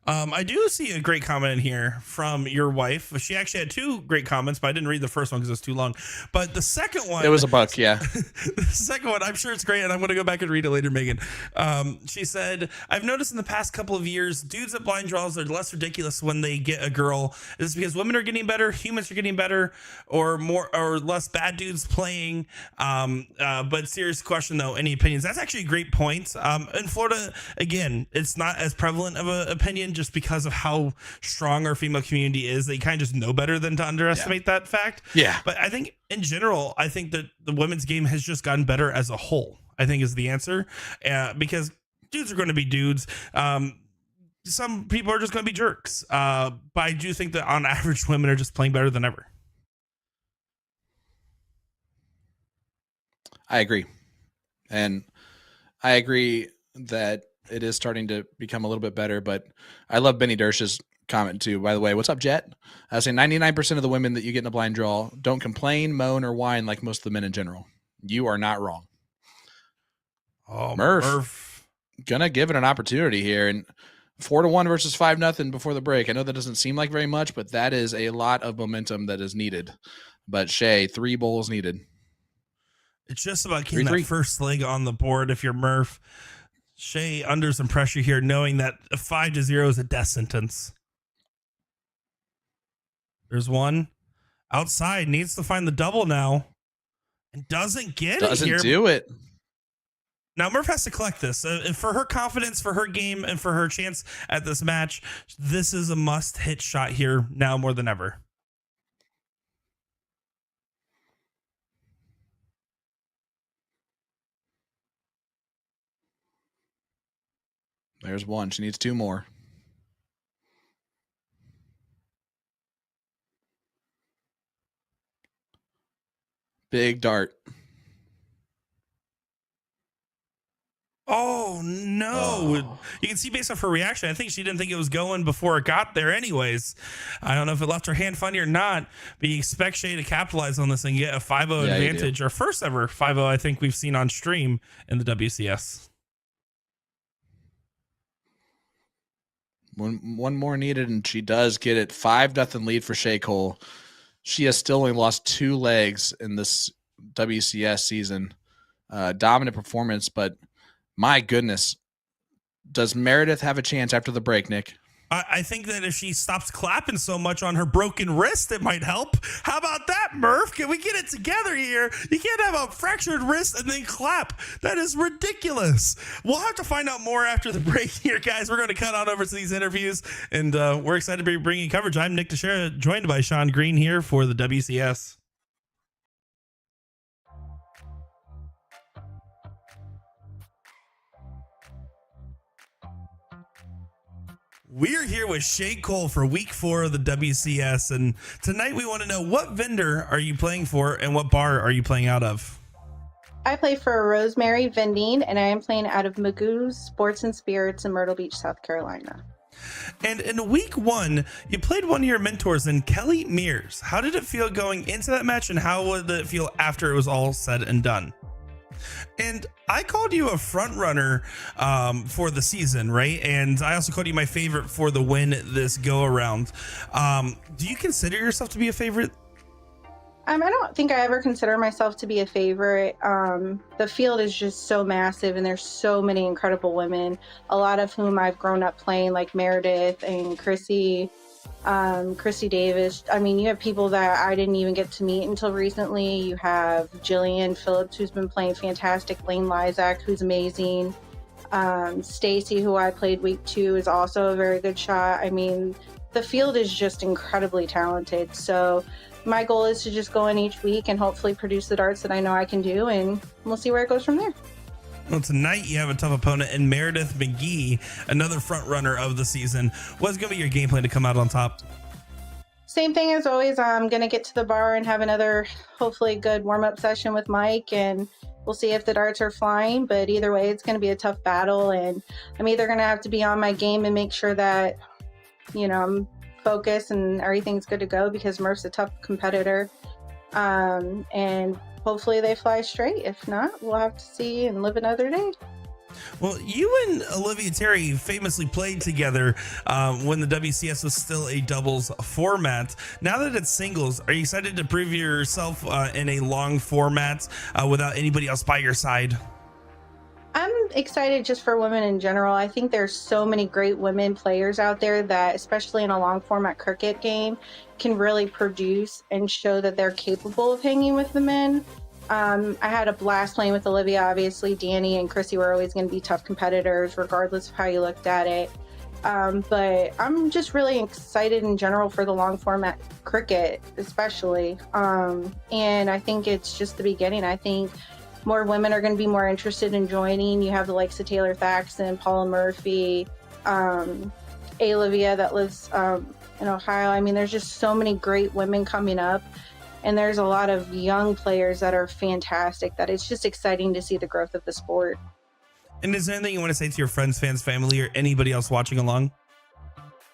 I do see a great comment in here from your wife. She actually had 2 great comments, but I didn't read the first one because it was too long. But the second one, it was a buck, yeah. The second one, I'm sure it's great, and I'm going to go back and read it later, Megan. She said, "I've noticed in the past couple of years, dudes at blind draws are less ridiculous when they get a girl. Is it because women are getting better, humans are getting better, or more or less bad dudes playing? But serious question though, any opinions?" That's actually a great point. In Florida, again, it's not as prevalent of an opinion, just because of how strong our female community is. They kind of just know better than to underestimate that fact. Yeah. But I think in general, I think that the women's game has just gotten better as a whole, I think is the answer. Because dudes are going to be dudes. Some people are just going to be jerks. But I do think that on average, women are just playing better than ever. I agree. And I agree that it is starting to become a little bit better, but I love Benny Dersh's comment too, by the way. What's up, Jet? I say 99% of the women that you get in a blind draw don't complain, moan, or whine like most of the men in general. You are not wrong. Oh, Murph gonna give it an opportunity here, and 4-1 versus 5-0 before the break. I know that doesn't seem like very much, but that is a lot of momentum that is needed. But Shea, 3 bowls needed. It's just about getting that first leg on the board if you're Murph. Shea under some pressure here, knowing that a 5-0 is a death sentence. There's one outside, needs to find the double now, and doesn't get it here. Doesn't do it. Now Murph has to collect this. For her confidence, for her game, and for her chance at this match, this is a must-hit shot here now more than ever. There's one. She needs two more. Big dart. Oh no. You can see based off her reaction, I think she didn't think it was going before it got there anyways. I don't know if it left her hand funny or not, but you expect Shea to capitalize on this and get a 5-0 advantage, or first ever 5-0 I think we've seen on stream in the WCS. One more needed, and she does get it. 5-0 lead for Shea Cole. She has still only lost 2 legs in this WCS season. Dominant performance, but my goodness. Does Meradith have a chance after the break, Nick? I think that if she stops clapping so much on her broken wrist, it might help. How about that, Murph? Can we get it together here? You can't have a fractured wrist and then clap. That is ridiculous. We'll have to find out more after the break here, guys. We're going to cut on over to these interviews, and we're excited to be bringing coverage. I'm Nick Teixeira, joined by Sean Green here for the WCS. We're here with Shea Cole for week 4 of the WCS, and tonight we want to know, what vendor are you playing for and what bar are you playing out of? I play for Rosemary Vending, and I am playing out of Mcgee's Sports and Spirits in Myrtle Beach, South Carolina. And in week 1, you played one of your mentors in Kelly Mears. How did it feel going into that match, and how would it feel after it was all said and done? And I called you a front runner for the season, right? And I also called you my favorite for the win this go around. Do you consider yourself to be a favorite? I don't think I ever consider myself to be a favorite. The field is just so massive, and there's so many incredible women, a lot of whom I've grown up playing, like Meredith and Chrissy Davis. I mean, you have people that I didn't even get to meet until recently. You have Jillian Phillips, who's been playing fantastic. Lane Lysak, who's amazing. Stacy, who I played week 2, is also a very good shot. I mean, the field is just incredibly talented. So my goal is to just go in each week and hopefully produce the darts that I know I can do, and we'll see where it goes from there. Well, tonight you have a tough opponent in Meradith Mcgee, another front runner of the season. What's going to be your game plan to come out on top? Same thing as always. I'm going to get to the bar and have another hopefully good warm-up session with Mike, and we'll see if the darts are flying. But either way, it's going to be a tough battle, and I'm either going to have to be on my game and make sure that, you know, I'm focused and everything's good to go, because Murph's a tough competitor. And hopefully they fly straight. If not, we'll have to see and live another day. Well, you and Olivia Terry famously played together when the WCS was still a doubles format. Now that it's singles, are you excited to prove yourself in a long format without anybody else by your side? I'm excited just for women in general. I think there's so many great women players out there that, especially in a long format cricket game, can really produce and show that they're capable of hanging with the men. I had a blast playing with Olivia. Obviously, Danny and Chrissy were always going to be tough competitors, regardless of how you looked at it. But I'm just really excited in general for the long format cricket, especially. And I think it's just the beginning. I think more women are going to be more interested in joining. You have the likes of Taylor Thaxton, Paula Murphy, Olivia that lives in Ohio. I mean, there's just so many great women coming up, and there's a lot of young players that are fantastic, that it's just exciting to see the growth of the sport. And is there anything you want to say to your friends, fans, family, or anybody else watching along?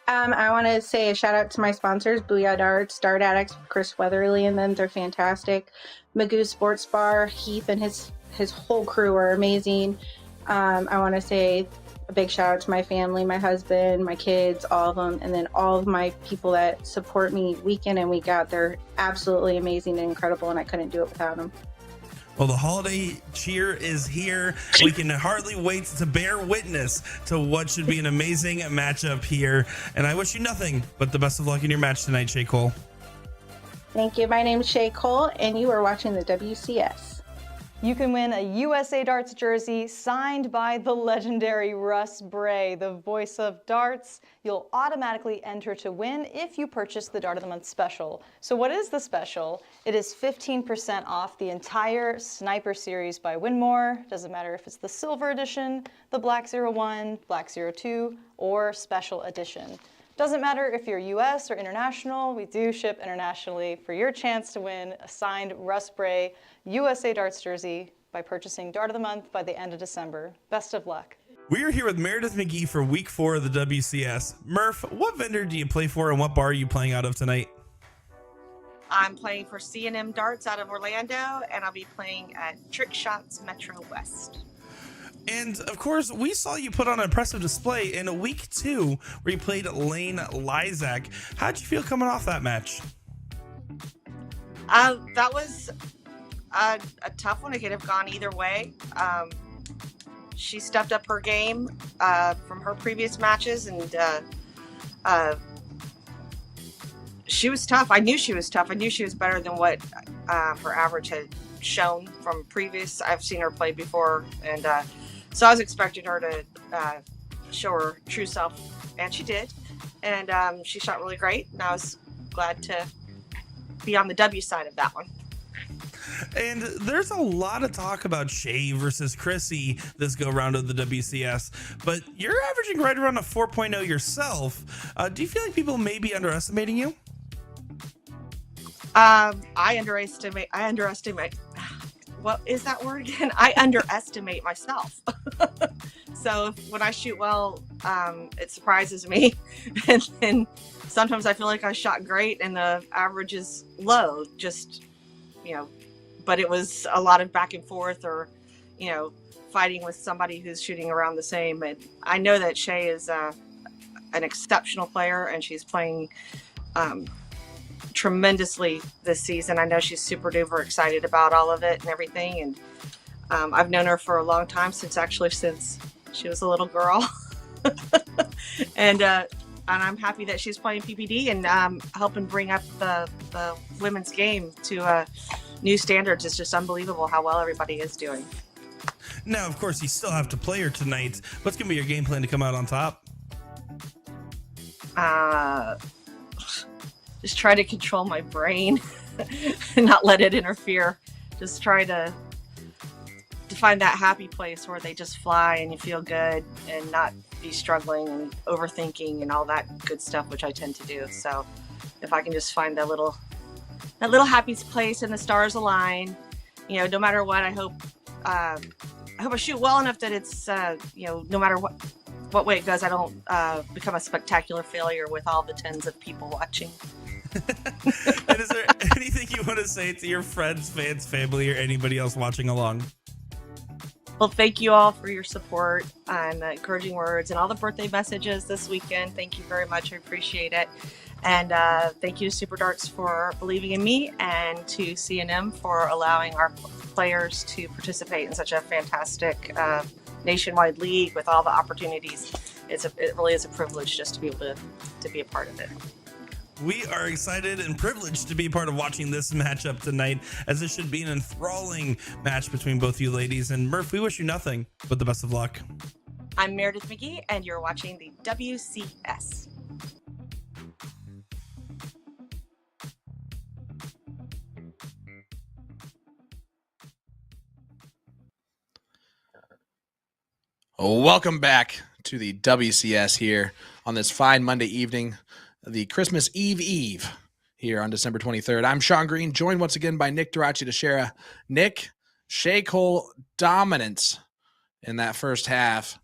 I want to say a shout out to my sponsors, Booyah Darts, Dart Addicts, Chris Weatherly, and them. They're fantastic. Magoo Sports Bar, Heath and his whole crew are amazing. I want to say a big shout out to my family, my husband, my kids, all of them, and then all of my people that support me week in and week out. They're absolutely amazing and incredible, and I couldn't do it without them. Well, the holiday cheer is here. We can hardly wait to bear witness to what should be an amazing matchup here. And I wish you nothing but the best of luck in your match tonight, Shea Cole. Thank you. My name is Shea Cole, and you are watching the WCS. You can win a USA Darts jersey signed by the legendary Russ Bray, the voice of darts. You'll automatically enter to win if you purchase the Dart of the Month special. So what is the special? It is 15% off the entire Sniper series by Winmore. Doesn't matter if it's the Silver Edition, the Black 01, Black 02, or Special Edition. Doesn't matter if you're US or international, we do ship internationally for your chance to win a signed Russ Bray USA Darts jersey by purchasing Dart of the Month by the end of December. Best of luck. We are here with Meradith Mcgee for week 4 of the WCS. Murph, what vendor do you play for and what bar are you playing out of tonight? I'm playing for C&M Darts out of Orlando, and I'll be playing at Trick Shots Metro West. And of course, we saw you put on an impressive display in week 2 where you played Lane Lysak. How'd you feel coming off that match? That was a tough one. It could have gone either way. She stepped up her game from her previous matches, and she was tough. I knew she was tough. I knew she was better than what her average had shown from previous. I've seen her play before, and so I was expecting her to show her true self, and she did. And she shot really great, and I was glad to be on the W side of that one. And there's a lot of talk about Shea versus Chrissy this go round of the WCS, but you're averaging right around a 4.0 yourself. Do you feel like people may be underestimating you? I underestimate. What is that word again? I underestimate myself. So when I shoot well, it surprises me. And then sometimes I feel like I shot great and the average is low, just, but it was a lot of back and forth or, fighting with somebody who's shooting around the same. And I know that Shea is an exceptional player, and she's playing tremendously this season. I know she's super duper excited about all of it and everything, and I've known her for a long time, since she was a little girl. and I'm happy that she's playing PPD and helping bring up the women's game to new standards. It's just unbelievable how well everybody is doing. Now, of course, you still have to play her tonight. What's going to be your game plan to come out on top? Just try to control my brain and not let it interfere. Just try to find that happy place where they just fly and you feel good and not be struggling and overthinking and all that good stuff, which I tend to do. So if I can just find that little happy place and the stars align, no matter what, I hope I shoot well enough that it's, no matter what way it goes, I don't become a spectacular failure with all the tens of people watching. And is there anything you want to say to your friends, fans, family, or anybody else watching along? Well, thank you all for your support and the encouraging words and all the birthday messages this weekend. Thank you very much. I appreciate it. And thank you to Super Darts for believing in me, and to C&M for allowing our players to participate in such a fantastic nationwide league with all the opportunities. It really is a privilege just to be able to be a part of it. We are excited and privileged to be part of watching this matchup tonight, as this should be an enthralling match between both you ladies. And Murph, we wish you nothing but the best of luck. I'm Meradith Mcgee, and you're watching the WCS. Welcome back to the WCS here on this fine Monday evening, the Christmas Eve here on December 23rd. I'm Sean Green, joined once again by Nick Durachi DeShera. Nick, Shea Cole dominance in that first half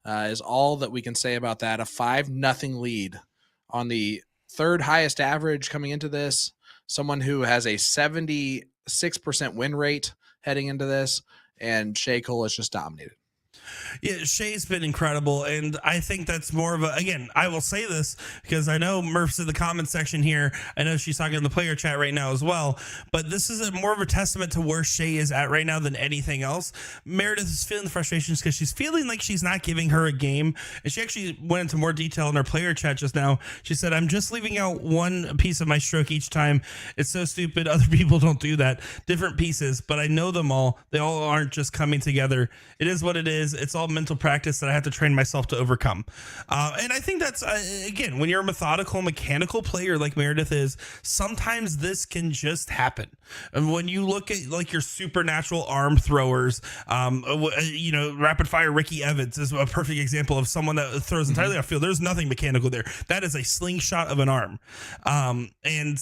is all that we can say about that. A 5-0 lead on the third highest average coming into this. Someone who has a 76% win rate heading into this, and Shea Cole is just dominated. Yeah, Shea's been incredible, and I think that's more of a, again, I will say this because I know Murph's in the comment section here. I know she's talking in the player chat right now as well, but this is more of a testament to where Shea is at right now than anything else. Meredith is feeling the frustrations because she's feeling like she's not giving her a game, and she actually went into more detail in her player chat just now. She said, I'm just leaving out one piece of my stroke each time. It's so stupid. Other people don't do that. Different pieces, but I know them all. They all aren't just coming together. It is what it is. It's all mental practice that I have to train myself to overcome. And I think that's, again, when you're a methodical, mechanical player like Meredith is, sometimes this can just happen. And when you look at like your supernatural arm throwers, rapid fire Ricky Evans is a perfect example of someone that throws entirely off field. There's nothing mechanical there. That is a slingshot of an arm. And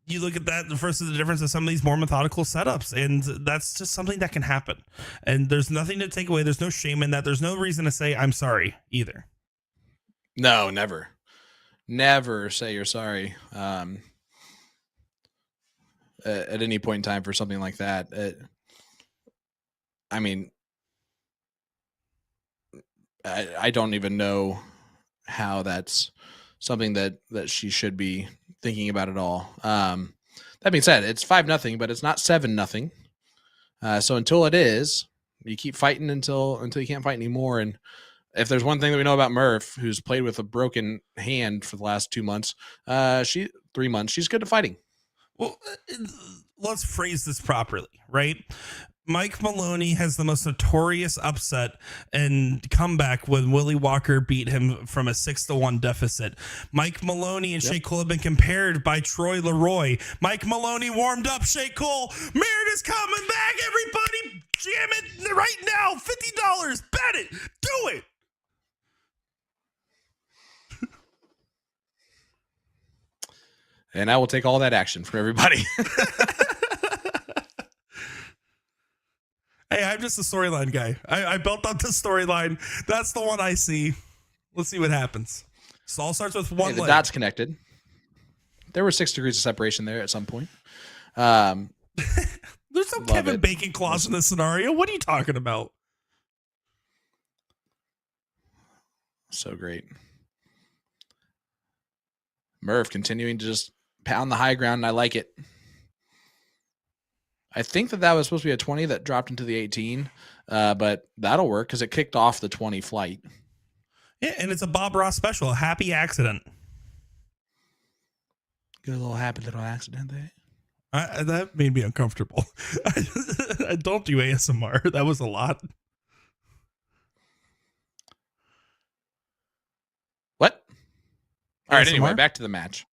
you look at that versus the difference of some of these more methodical setups, and that's just something that can happen. And there's nothing to take away. There's no shame in that. There's no reason to say I'm sorry either. No, never. Never say you're sorry at any point in time for something like that. I don't even know how that's something that she should be thinking about it all. That being said, it's 5-0, but it's not 7-0. So until it is, you keep fighting until you can't fight anymore. And if there's one thing that we know about Murph, who's played with a broken hand for the last 2 months, 3 months, she's good at fighting. Well, let's phrase this properly, right? Mike Maloney has the most notorious upset and comeback when Willie Walker beat him from a 6-1 deficit. Mike Maloney and Shea Cole have been compared by Troy Leroy. Mike Maloney warmed up Shea Cole. Meredith's coming back, everybody. Jam it right now. $50. Bet it. Do it. And I will take all that action from everybody. Hey, I'm just a storyline guy. I built up the storyline. That's the one I see. Let's see what happens. So all starts with one the leg. dots connected. There were 6 degrees of separation there at some point. There's no Kevin Bacon clause in this scenario. What are you talking about? So great. Murph continuing to just pound the high ground, and I like it. I think that was supposed to be a 20 that dropped into the 18, but that'll work because it kicked off the 20 flight. Yeah, and it's a Bob Ross special, a happy accident. Good little happy little accident there. That made me uncomfortable. I don't do ASMR. That was a lot. What? All right, ASMR? anyway, back to the match.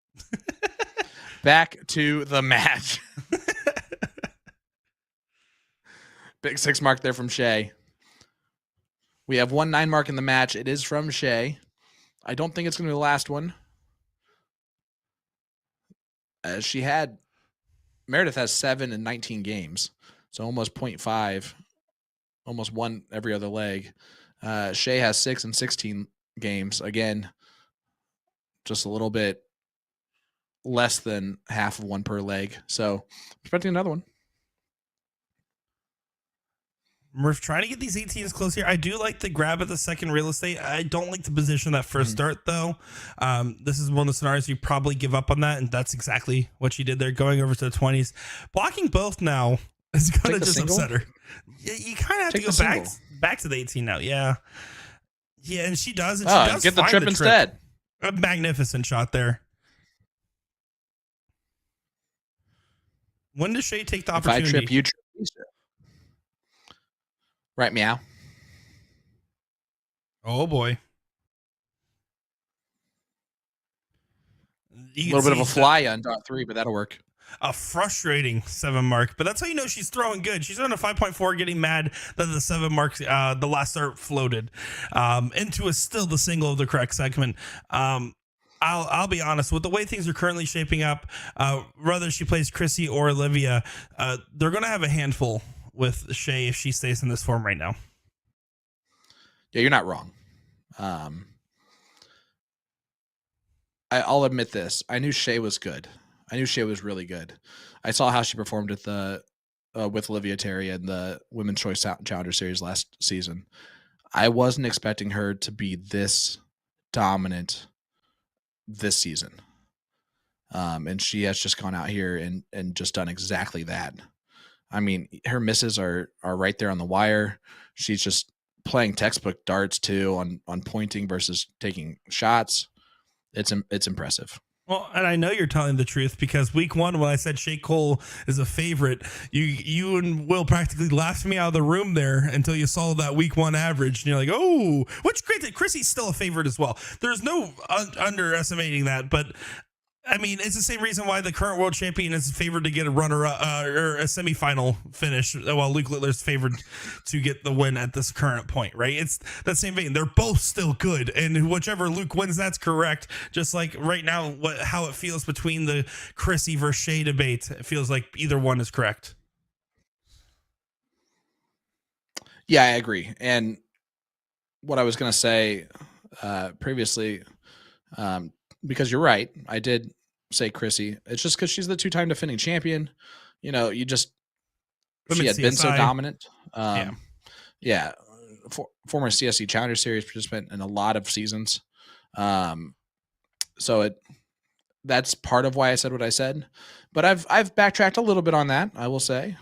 Back to the match. Big 6 mark there from Shea. We have 1 9 mark in the match. It is from Shea. I don't think it's going to be the last one. Meredith has 7 in 19 games. So almost 0.5, almost 1 every other leg. Shea has 6 in 16 games. Again, just a little bit less than half of 1 per leg. So expecting another one. Murph trying to get these 18s close here. I do like the grab at the second real estate. I don't like the position that first start, though. This is one of the scenarios you probably give up on that, and that's exactly what she did there, going over to the 20s. Blocking both now is going to just upset her. You kind of have to go back to the 18 now. Yeah. Yeah, and she does. And she does get the trip instead. A magnificent shot there. When does Shea take the opportunity? If I trip, you trip. Right, meow. Oh, boy. A little bit of a fly on dot 3, but that'll work. A frustrating 7 mark, but that's how you know she's throwing good. She's on a 5.4, getting mad that the 7 marks, the last start floated into still the single of the correct segment. I'll be honest, with the way things are currently shaping up, whether she plays Chrissy or Olivia, they're going to have a handful with Shea if she stays in this form right now. Yeah, you're not wrong. I'll admit this. I knew Shea was good. I knew Shea was really good. I saw how she performed at with Olivia Terry in the Women's Choice Challenger Series last season. I wasn't expecting her to be this dominant this season. And she has just gone out here and just done exactly that. I mean, her misses are right there on the wire. She's just playing textbook darts too on pointing versus taking shots. It's impressive. Well, and I know you're telling the truth because week 1, when I said Shea Cole is a favorite, you and Will practically laughed me out of the room there until you saw that week 1 average. And you're like, oh, which granted, Chrissy's still a favorite as well. There's no underestimating that. But I mean, it's the same reason why the current world champion is favored to get a runner or a semifinal finish, while Luke Littler's favored to get the win at this current point, right? It's that same vein. They're both still good, and whichever Luke wins, that's correct. Just like right now, how it feels between the Chrissy versus Shea debate, it feels like either one is correct. Yeah, I agree. And what I was going to say previously, because you're right, I did say Chrissy. It's just because she's the 2-time defending champion. You know, she had been so dominant. Yeah. Former CSC Challenger Series participant in a lot of seasons. So that's part of why I said what I said. But I've backtracked a little bit on that, I will say.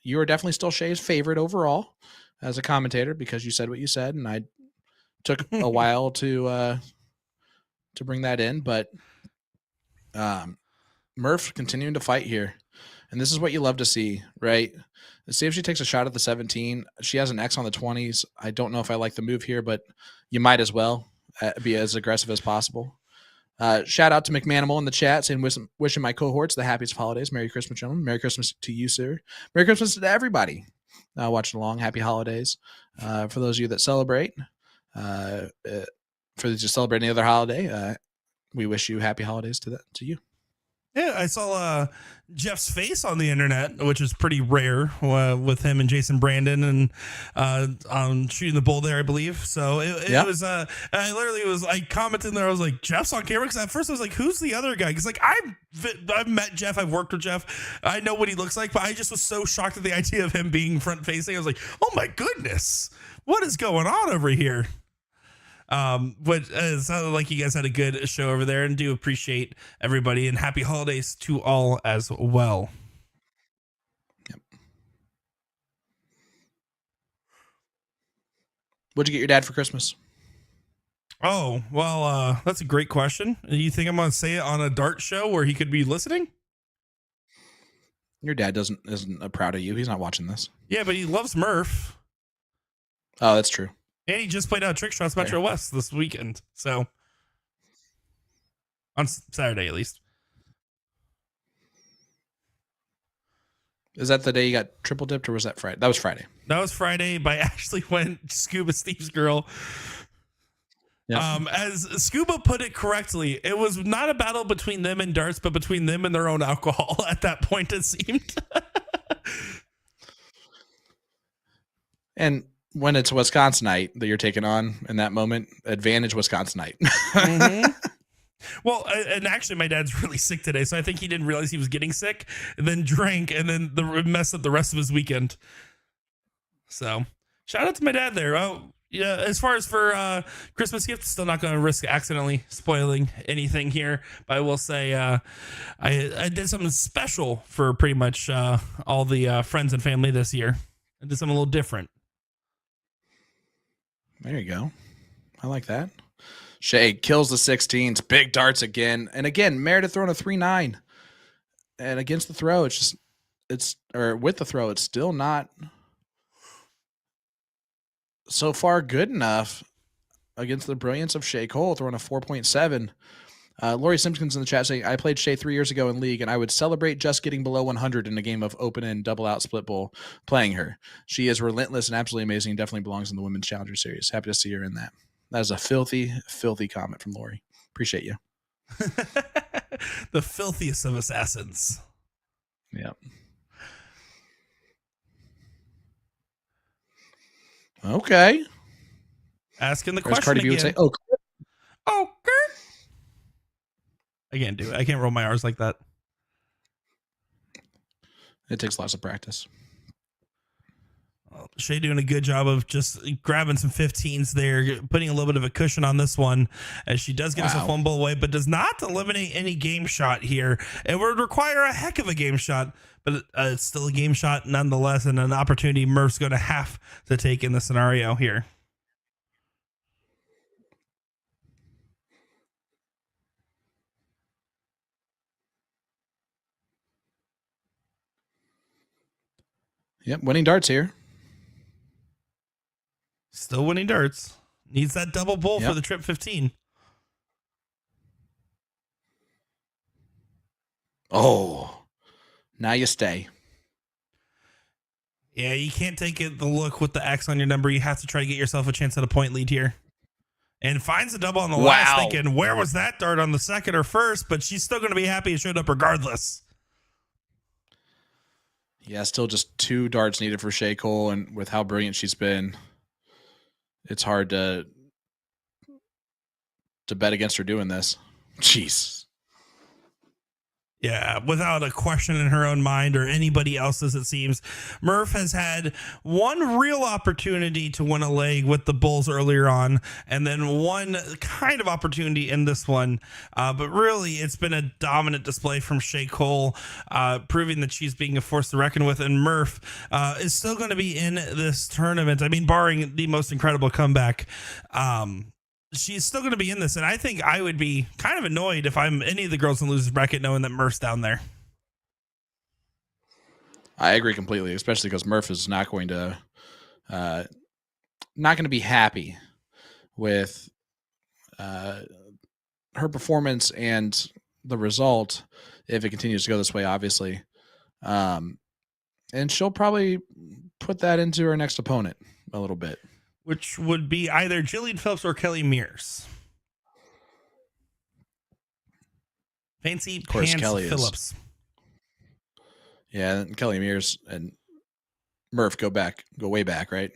You are definitely still Shea's favorite overall as a commentator because you said what you said, and I took a while to bring that in, but Murph continuing to fight here, and this is what you love to see, right? Let's see if she takes a shot at the 17. She has an X on the 20s. I don't know if I like the move here, but you might as well be as aggressive as possible. Shout out to McManimal in the chat saying, wishing my cohorts the happiest of holidays. Merry Christmas, gentlemen. Merry Christmas to you, sir. Merry Christmas to everybody watching along. Happy holidays. For those of you that celebrate, for those who celebrate any other holiday, we wish you happy holidays to you. Yeah, I saw Jeff's face on the internet, which is pretty rare with him and Jason Brandon and on Shooting the Bull there, I believe. So it was, I literally was like commenting there. I was like, Jeff's on camera. Because at first I was like, who's the other guy? Because like I've met Jeff. I've worked with Jeff. I know what he looks like, but I just was so shocked at the idea of him being front facing. I was like, oh my goodness, what is going on over here? But it sounded like you guys had a good show over there, and do appreciate everybody, and happy holidays to all as well. Yep. What'd you get your dad for Christmas? Oh, well, that's a great question. You think I'm going to say it on a dart show where he could be listening? Your dad isn't proud of you. He's not watching this. Yeah, but he loves Murph. Oh, that's true. And he just played out Trick Shots Metro West this weekend. So on Saturday, at least. Is that the day you got triple dipped, or was that Friday? That was Friday. That was Friday by Ashley went Scuba Steve's girl. Yep. As Scuba put it correctly, it was not a battle between them and darts, but between them and their own alcohol at that point, it seemed. And when it's Wisconsinite that you're taking on in that moment, advantage Wisconsinite. Mm-hmm. Well, and actually my dad's really sick today, so I think he didn't realize he was getting sick and then drank and then messed up the rest of his weekend. So shout out to my dad there. Oh, yeah. As far as for Christmas gifts, still not going to risk accidentally spoiling anything here, but I will say I did something special for pretty much all the friends and family this year. I did something a little different. There you go. I like that. Shea kills the 16s. Big darts again. And again, Meredith throwing a 3-9. And against the throw, with the throw, it's still not so far good enough against the brilliance of Shea Cole throwing a 4.7. Lori Simpkins in the chat saying, I played Shea 3 years ago in league, and I would celebrate just getting below 100 in a game of open and double out split bowl playing her. She is relentless and absolutely amazing. Definitely belongs in the Women's Challenger Series. Happy to see her in that. That is a filthy, filthy comment from Lori. Appreciate you. The filthiest of assassins. Yep. Okay. Asking the Or as question Cardi B again. would say, oh, okay. I can't do it. I can't roll my R's like that. It takes lots of practice. Shea doing a good job of just grabbing some 15s there, putting a little bit of a cushion on this one as she does get us a fumble away, but does not eliminate any game shot here. It would require a heck of a game shot, but it's still a game shot nonetheless, and an opportunity Murph's going to have to take in the scenario here. Yep, winning darts here. Still winning darts. Needs that double bull for the trip 15. Oh, now you stay. Yeah, you can't take it the look with the X on your number. You have to try to get yourself a chance at a point lead here. And finds a double on the last, thinking, where was that dart on the second or first? But she's still going to be happy it showed up regardless. Yeah, still just 2 darts needed for Shea Cole, and with how brilliant she's been, it's hard to bet against her doing this. Jeez. Yeah, without a question in her own mind or anybody else's, it seems. Murph has had one real opportunity to win a leg with the Bulls earlier on, and then one kind of opportunity in this one. But really, it's been a dominant display from Shea Cole, proving that she's being a force to reckon with. And Murph is still going to be in this tournament. I mean, barring the most incredible comeback. She's still going to be in this, and I think I would be kind of annoyed if I'm any of the girls in the losers bracket knowing that Murph's down there. I agree completely, especially because Murph is not going to be happy with her performance and the result if it continues to go this way, obviously. And she'll probably put that into her next opponent a little bit. Which would be either Jillian Phillips or Kelly Mears. Fancy Pants Kelly Phillips. Yeah, Kelly Mears and Murph go way back, right?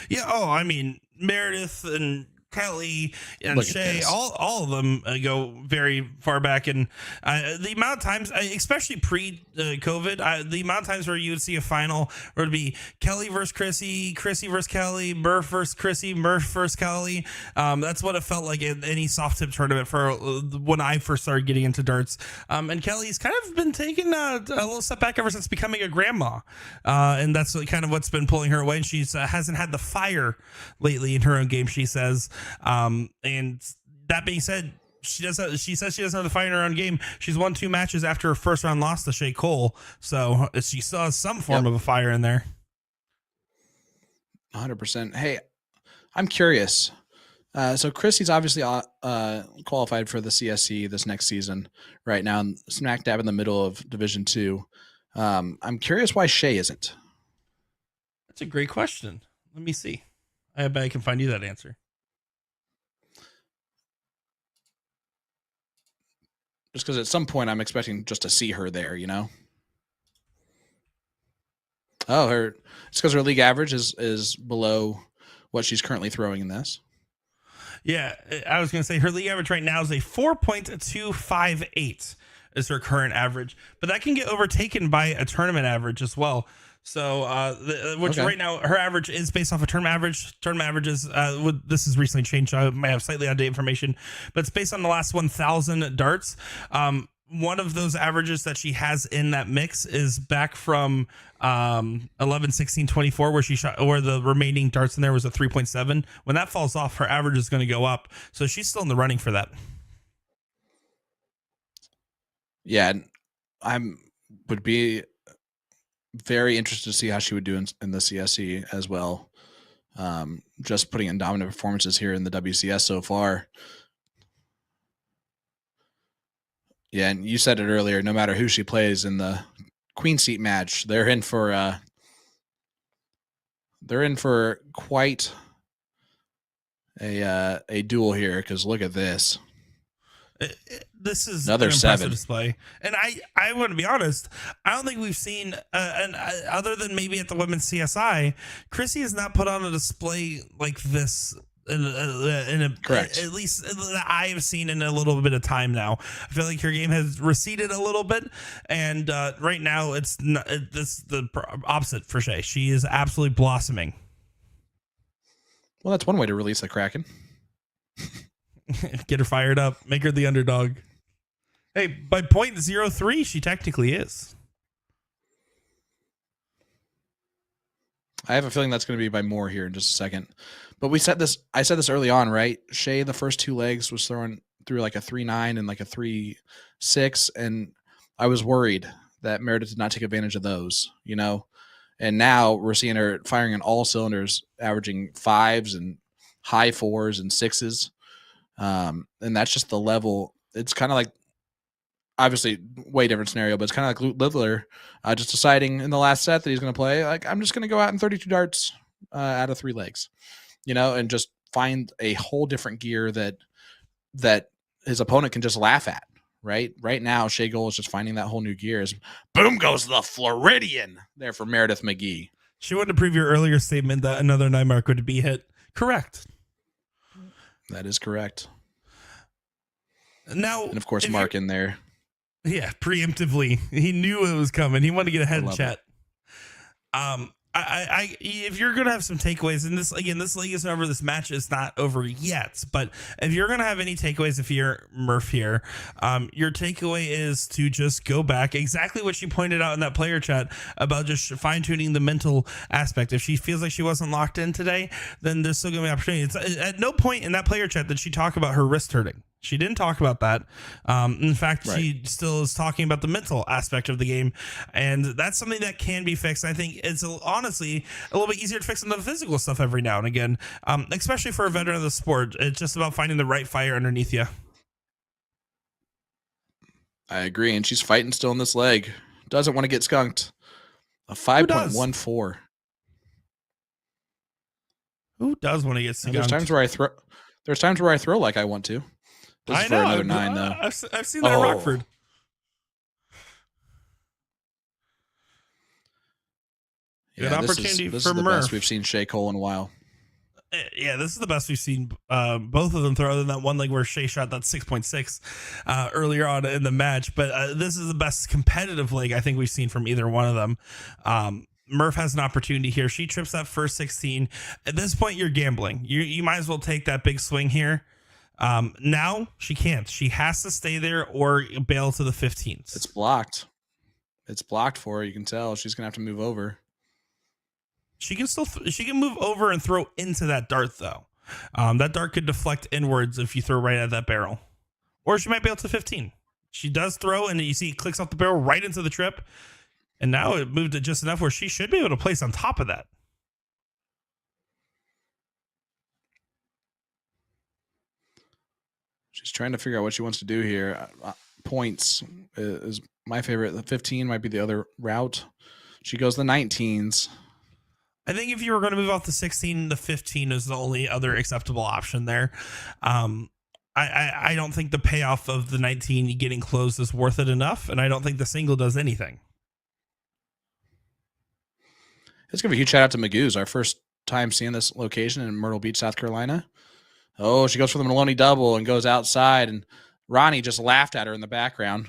Yeah. Oh, I mean, Meredith and Kelly and Shea, all of them go very far back. And the amount of times, especially pre-COVID, the amount of times where you would see a final where it'd be Kelly versus Chrissy, Chrissy versus Kelly, Murph versus Chrissy, Murph versus Kelly. That's what it felt like in any soft tip tournament for when I first started getting into darts. And Kelly's kind of been taking a little step back ever since becoming a grandma. And that's kind of what's been pulling her away. And she hasn't had the fire lately in her own game, she says. And that being said, she says she doesn't have the fire in her own game. She's won 2 matches after her first round loss to Shea Cole, so she still has some form of a fire in there. 100%. Hey, I'm curious. So Chrissy's obviously qualified for the CSC this next season right now, smack dab in the middle of Division 2. I'm curious why Shea isn't. That's a great question. Let me see. I bet I can find you that answer. Just because at some point I'm expecting just to see her there, you know? Oh, it's because her league average is below what she's currently throwing in this. Yeah, I was going to say her league average right now is a 4.258 is her current average, but that can get overtaken by a tournament average as well. So, right now her average is based off a tournament average. Tournament averages, this has recently changed. So I might have slightly outdated information, but it's based on the last 1,000 darts. One of those averages that she has in that mix is back from 11, 16, 24, where she shot, where the remaining darts in there was a 3.7. When that falls off, her average is going to go up. So she's still in the running for that. Yeah, would be very interested to see how she would do in the CSC as well. Just putting in dominant performances here in the WCS so far. Yeah, and you said it earlier, no matter who she plays in the Queen Seat match, they're in for quite a duel here, because look at this. This is another an impressive 7 display, and I want to be honest. I don't think we've seen, other than maybe at the women's CSI, Chrissy has not put on a display like this Correct. At least that I have seen in a little bit of time now. I feel like her game has receded a little bit, and right now it's the opposite for Shea. She is absolutely blossoming. Well, that's one way to release the Kraken. Get her fired up, make her the underdog. Hey, by 0.03, she technically is. I have a feeling that's going to be by more here in just a second. But I said this early on, right? Shea, the first two legs, was throwing through like a 3.9 and like a 3.6. And I was worried that Meredith did not take advantage of those, you know? And now we're seeing her firing on all cylinders, averaging 5s and high 4s and 6s. And that's just the level. It's kind of like, obviously way different scenario, but it's kind of like Littler just deciding in the last set that he's going to play, like, I'm just going to go out in 32 darts out of 3 legs, you know, and just find a whole different gear that his opponent can just laugh at. Right now, Shea Goal is just finding that whole new gear. As boom goes the Floridian there for Meradith Mcgee. She wanted to prove your earlier statement that another 9 mark would be hit. Correct. That is correct. Now, and of course, Mark in there. Yeah, preemptively. He knew it was coming. He wanted to get ahead of chat. If you're gonna have some takeaways, and this league isn't over, this match is not over yet, but if you're gonna have any takeaways, if you're Murph here, your takeaway is to just go back, exactly what she pointed out in that player chat about just fine-tuning the mental aspect. If she feels like she wasn't locked in today, then there's still gonna be opportunity. It's at no point in that player chat did she talk about her wrist hurting. She didn't talk about that. In fact, She still is talking about the mental aspect of the game, and that's something that can be fixed. I think it's honestly a little bit easier to fix than the physical stuff every now and again, especially for a veteran of the sport. It's just about finding the right fire underneath you. I agree, and she's fighting still in this leg. Doesn't want to get skunked. A 5.14. Who does want to get skunked? There's times where I throw like I want to. This is for another 9, though. I've seen that in Rockford. Yeah, good opportunity this for is the Murph. best we've seen Shea Cole in a while. Yeah, this is the best we've seen both of them throw, other than that one leg where Shea shot that 6.6 earlier on in the match. But this is the best competitive leg I think we've seen from either one of them. Murph has an opportunity here. She trips that first 16. At this point, you're gambling. You might as well take that big swing here. Now she can't. She has to stay there or bail to the 15s. It's blocked. It's blocked for her. You can tell she's gonna have to move over. She can still she can move over and throw into that dart though. That dart could deflect inwards if you throw right at that barrel, or she might bail to 15. She does throw, and you see it clicks off the barrel right into the trip, and now it moved it just enough where she should be able to place on top of that. She's trying to figure out what she wants to do here. Points is my favorite. The 15 might be the other route. She goes the 19s. I think if you were going to move off the 16, the 15 is the only other acceptable option there. I don't think the payoff of the 19 getting closed is worth it enough, and I don't think the single does anything. Let's give a huge shout out to Magoo's, our first time seeing this location in Myrtle Beach, South Carolina. Oh, she goes for the Maloney double and goes outside, and Ronnie just laughed at her in the background.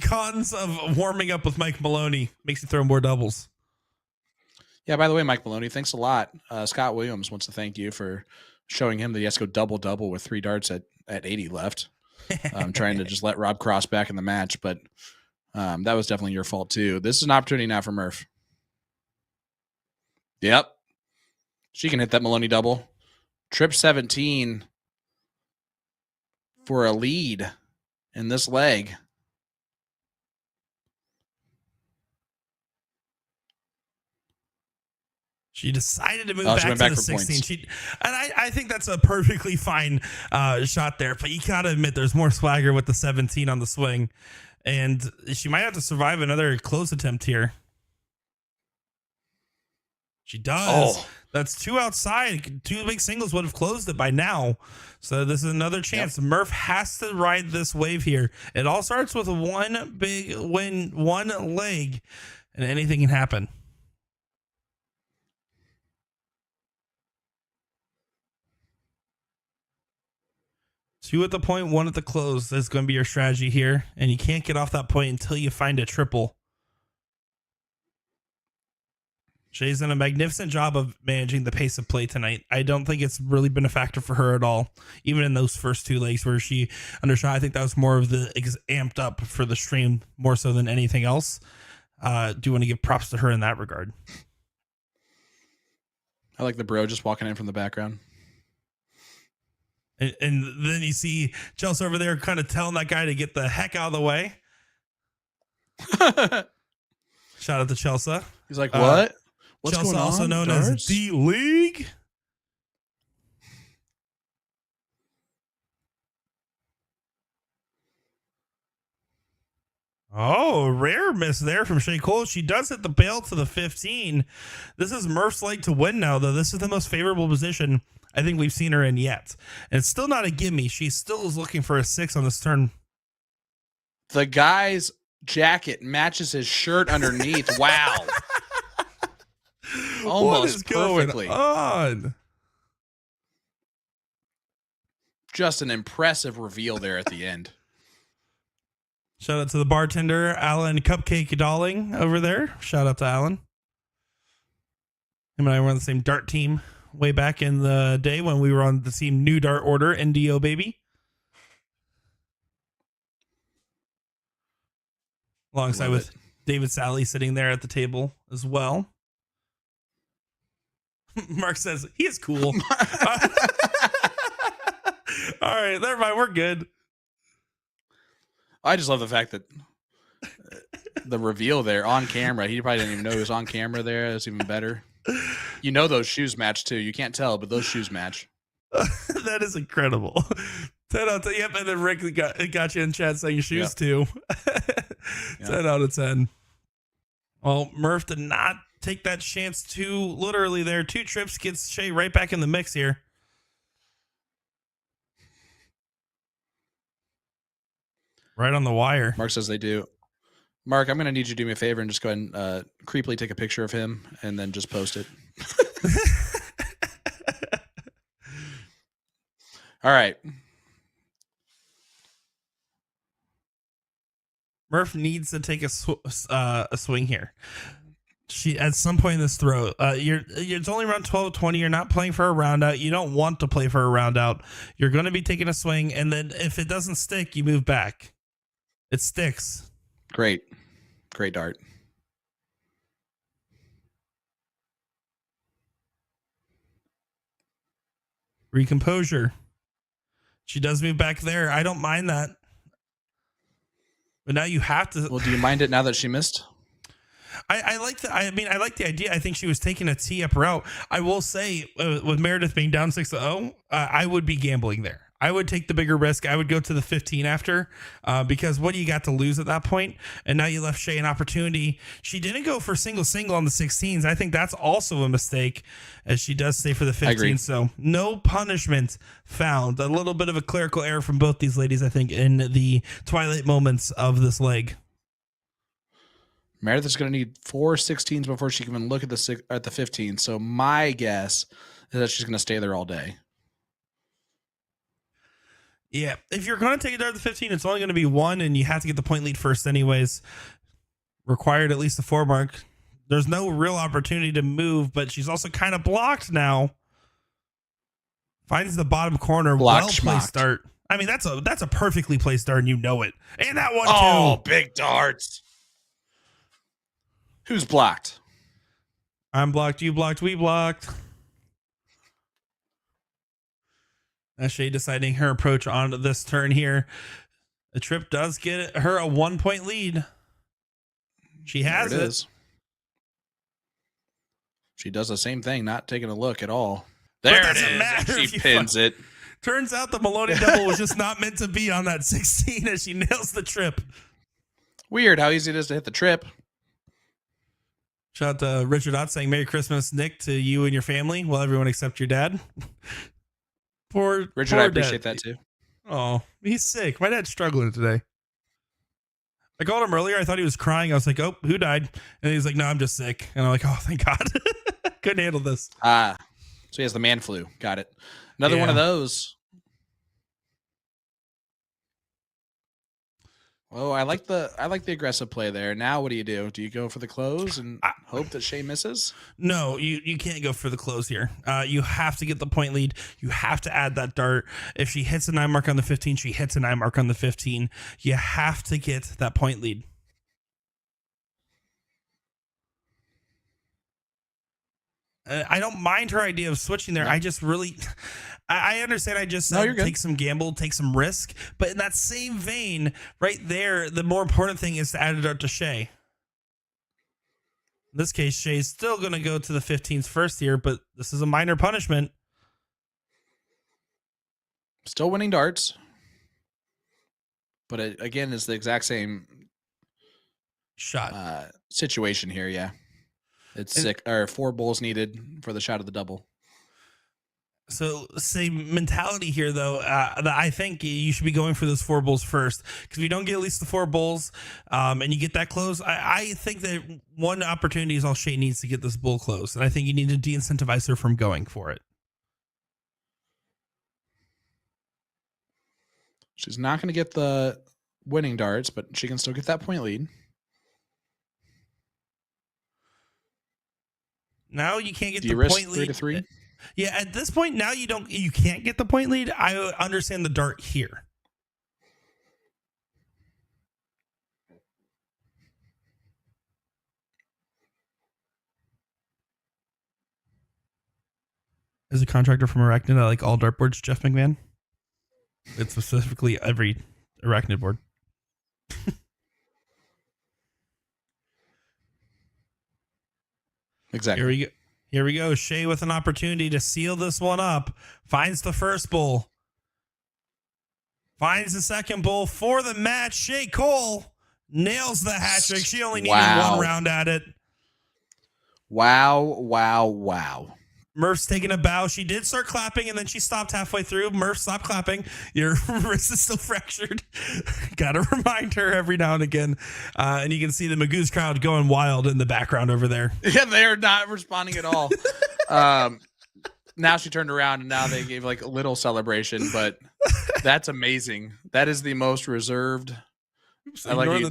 Cons of warming up with Mike Maloney makes you throw more doubles. Yeah, by the way, Mike Maloney, thanks a lot. Scott Williams wants to thank you for showing him that he has to go double-double with 3 darts at 80 left. Trying to just let Rob Cross back in the match, but that was definitely your fault too. This is an opportunity now for Murph. Yep. She can hit that Maloney double. Trip 17 for a lead in this leg. She decided to move back to the 16. I think that's a perfectly fine shot there, but you got to admit there's more swagger with the 17 on the swing, and she might have to survive another close attempt here. She does. Oh. That's 2 outside. 2 big singles would have closed it by now. So this is another chance. Yep. Murph has to ride this wave here. It all starts with one big win, one leg, and anything can happen. 2 at the point, 1 at the close. That's going to be your strategy here. And you can't get off that point until you find a triple. Shea's done a magnificent job of managing the pace of play tonight. I don't think it's really been a factor for her at all, even in those first 2 legs where she undershot. I think that was more of the amped up for the stream more so than anything else. Do want to give props to her in that regard. I like the bro just walking in from the background. And then you see Chelsea over there kind of telling that guy to get the heck out of the way. Shout out to Chelsea. He's like, what? What's Chelsea, going on? also known Darts? as D-League. Oh, rare miss there from Shea Cole. She does hit the bail to the 15. This is Murph's leg to win now, though. This is the most favorable position I think we've seen her in yet. And it's still not a gimme. She still is looking for a 6 on this turn. The guy's jacket matches his shirt underneath. Wow. Almost what is perfectly. going on? Just an impressive reveal there at the end. Shout out to the bartender, Alan Cupcake Dolling over there. Shout out to Alan. Him and I were on the same dart team way back in the day when we were on the team New Dart Order, NDO baby. Alongside with David Sally sitting there at the table as well. Mark says, he is cool. All right, never mind. We're good. I just love the fact that the reveal there on camera, he probably didn't even know he was on camera there. That's even better. You know those shoes match too. You can't tell, but those shoes match. That is incredible. 10 out of 10. Yep, and then Rick got you in chat saying shoes too. 10 out of 10. Well, Murph did not take that chance too literally there. 2 trips gets Shea right back in the mix here. Right on the wire. Mark says they do. Mark, I'm going to need you to do me a favor and just go ahead and creepily take a picture of him and then just post it. All right. Murph needs to take a swing here. She at some point in this throw, it's only around 12-20. You're not playing for a round out. You don't want to play for a round out. You're going to be taking a swing, and then if it doesn't stick, you move back. It sticks. Great dart. Recomposure. She does move back there. I don't mind that. But now you have to. Well, do you mind it now that she missed? I like the. I mean, I like the idea. I think she was taking a tee up route. I will say, with Meredith being down 6-0, I would be gambling there. I would take the bigger risk. I would go to the 15 after, because what do you got to lose at that point? And now you left Shea an opportunity. She didn't go for single on the 16s. I think that's also a mistake, as she does stay for the 15. So no punishment found. A little bit of a clerical error from both these ladies, I think, in the twilight moments of this leg. Meredith is going to need 4 16s before she can even look at the 15. So my guess is that she's going to stay there all day. Yeah, if you're going to take a dart at the 15, it's only going to be 1, and you have to get the point lead first anyways. Required at least the 4 mark. There's no real opportunity to move, but she's also kind of blocked now. Finds the bottom corner. Well-placed start. I mean, that's a perfectly placed start, and you know it. And that one, too. Oh, big darts. Who's blocked? I'm blocked, you blocked, we blocked. Shea deciding her approach on this turn here. The trip does get her a 1-point lead. She has it. Is. She does the same thing, not taking a look at all. There it is. She pins it. Turns out the Maloney double was just not meant to be on that 16 as she nails the trip. Weird how easy it is to hit the trip. Shout out to Richard Ott saying Merry Christmas, Nick, to you and your family. Well, everyone except your dad. Poor Richard, I appreciate that too. Oh, he's sick. My dad's struggling today. I called him earlier. I thought he was crying. I was like, oh, who died? And he's like, no, I'm just sick. And I'm like, oh, thank God. Couldn't handle this. So he has the man flu. Got it. Another one of those. Oh, I like the aggressive play there. Now what do? Do you go for the close and hope that Shea misses? No, you can't go for the close here. You have to get the point lead. You have to add that dart. If she hits a 9 mark on the 15, she hits a 9 mark on the 15. You have to get that point lead. I don't mind her idea of switching there. No. I just really, I understand. I just said take some gamble, take some risk. But in that same vein, right there, the more important thing is to add a dart to Shea. In this case, Shea's still going to go to the 15s first here, but this is a minor punishment. Still winning darts. But it, again, it's the exact same shot situation here, yeah. It's 4 bowls needed for the shot of the double. So same mentality here, though. That I think you should be going for those 4 bowls first, because if you don't get at least the 4 bowls and you get that close, I think that one opportunity is all Shea needs to get this bowl close, and I think you need to de-incentivize her from going for it. She's not going to get the winning darts, but she can still get that point lead. Now you can't get the point lead. 3-3? Yeah, at this point now you can't get the point lead. I understand the dart here. As a contractor from Arachnid, I like all dartboards, Jeff McMahon. It's specifically every Arachnid board. Exactly. Here we go. Shea with an opportunity to seal this one up. Finds the first bowl. Finds the second bowl for the match. Shea Cole nails the hat trick. She only needed 1 round at it. Wow. Murph's taking a bow. She did start clapping, and then she stopped halfway through. Murph, stop clapping. Your wrist is still fractured. Got to remind her every now and again. And you can see the Magoo's crowd going wild in the background over there. Yeah, they're not responding at all. Now she turned around, and now they gave like a little celebration, but that's amazing. That is the most reserved. I like you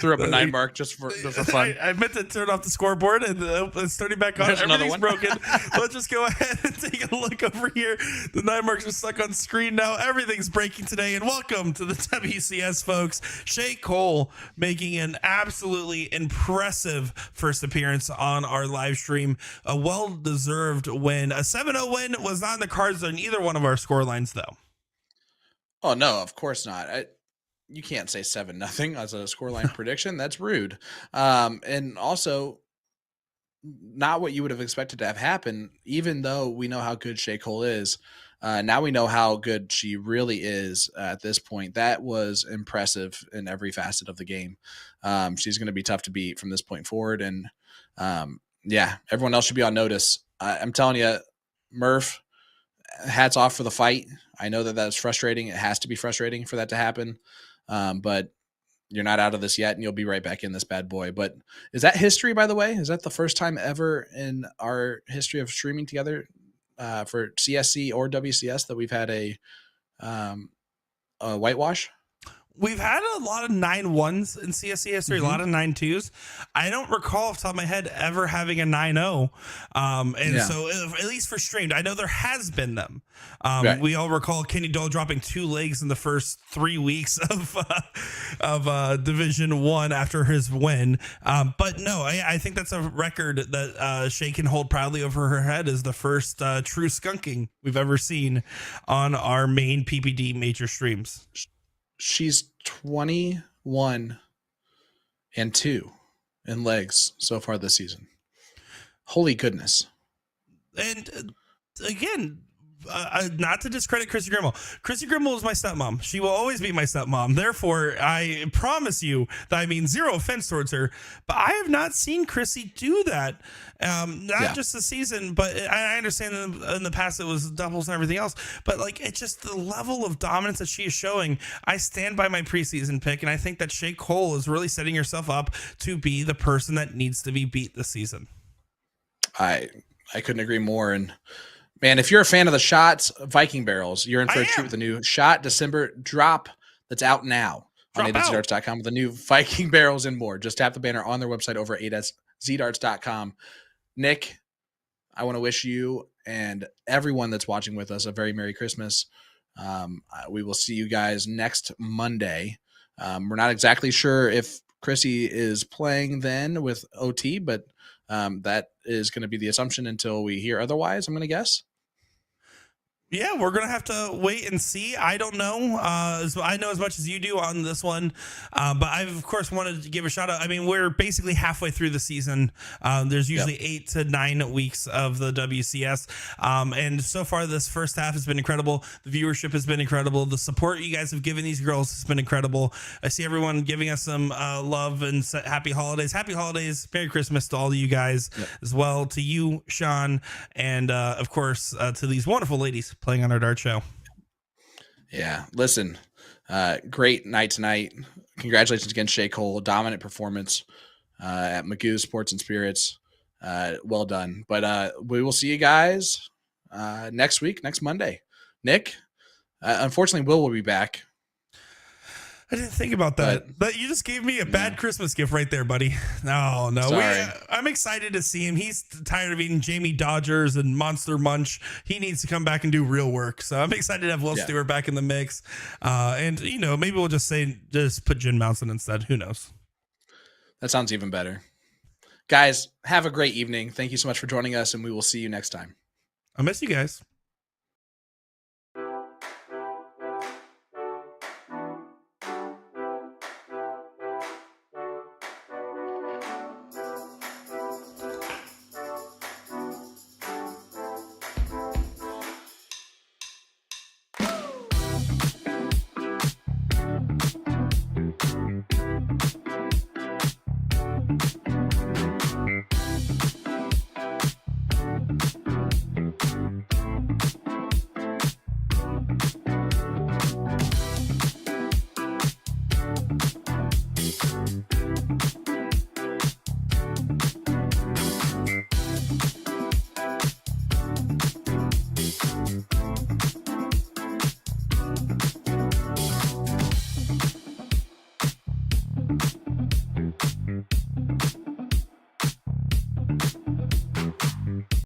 threw up a 9 mark just for fun. I meant to turn off the scoreboard, and it's turning back on. There's Everything's broken. Let's just go ahead and take a look over here. The 9 marks are stuck on screen now. Everything's breaking today, and welcome to the WCS, folks. Shea Cole making an absolutely impressive first appearance on our live stream. A well-deserved win. A 7-0 win was not in the cards on either one of our score lines, though. Oh, no, of course not. You can't say 7-0 as a scoreline prediction. That's rude. And also not what you would have expected to have happen, even though we know how good Shea Cole is. Now we know how good she really is at this point. That was impressive in every facet of the game. She's going to be tough to beat from this point forward. And yeah, everyone else should be on notice. I'm telling you, Murph, hats off for the fight. I know that that's frustrating. It has to be frustrating for that to happen. But you're not out of this yet, and you'll be right back in this bad boy. But is that history, by the way? Is that the first time ever in our history of streaming together for CSC or WCS that we've had a whitewash? We've had a lot of 9-1s in CSC history, a lot of 9-2s. I don't recall off the top of my head ever having a 9-0. So at least for streamed, I know there has been them. Right. We all recall Kenny Dole dropping 2 legs in the first 3 weeks of Division 1 after his win. But no, I think that's a record that Shea can hold proudly over her head as the first true skunking we've ever seen on our main PPD major streams. She's 21-2 in legs so far this season. Holy goodness. And again, not to discredit Chrissy Grimmel. Chrissy Grimmel is my stepmom. She will always be my stepmom. Therefore, I promise you that I mean zero offense towards her, but I have not seen Chrissy do that. Not just this season, but I understand in the past it was doubles and everything else, but like it's just the level of dominance that she is showing. I stand by my preseason pick, and I think that Shea Cole is really setting herself up to be the person that needs to be beat this season. I couldn't agree more. And man, if you're a fan of the shots, Viking barrels, you're in for a treat with a new shot December drop that's out now. on Drop out. azdarts.com with the new Viking barrels and more. Just tap the banner on their website over at azdarts.com. Nick, I want to wish you and everyone that's watching with us a very Merry Christmas. We will see you guys next Monday. We're not exactly sure if Chrissy is playing then with OT, but that is going to be the assumption until we hear otherwise, I'm going to guess. Yeah, we're going to have to wait and see. I don't know. I know as much as you do on this one. But I've, of course, wanted to give a shout out. I mean, we're basically halfway through the season. There's usually 8 to 9 weeks of the WCS. And so far, this first half has been incredible. The viewership has been incredible. The support you guys have given these girls has been incredible. I see everyone giving us some love and happy holidays. Happy holidays. Merry Christmas to all of you guys as well. To you, Sean, and of course, to these wonderful ladies playing on our dart show. Yeah, listen, great night tonight. Congratulations again, Shea Cole. Dominant performance at Magoo Sports and Spirits. Well done. But we will see you guys next week, next Monday. Nick, unfortunately, Will be back. I didn't think about that. But you just gave me a bad Christmas gift right there, buddy. No. I'm excited to see him. He's tired of eating Jamie Dodgers and Monster Munch. He needs to come back and do real work. So I'm excited to have Will Stewart back in the mix. And, maybe we'll just put Jen Mounson instead. Who knows? That sounds even better. Guys, have a great evening. Thank you so much for joining us, and we will see you next time. I miss you guys.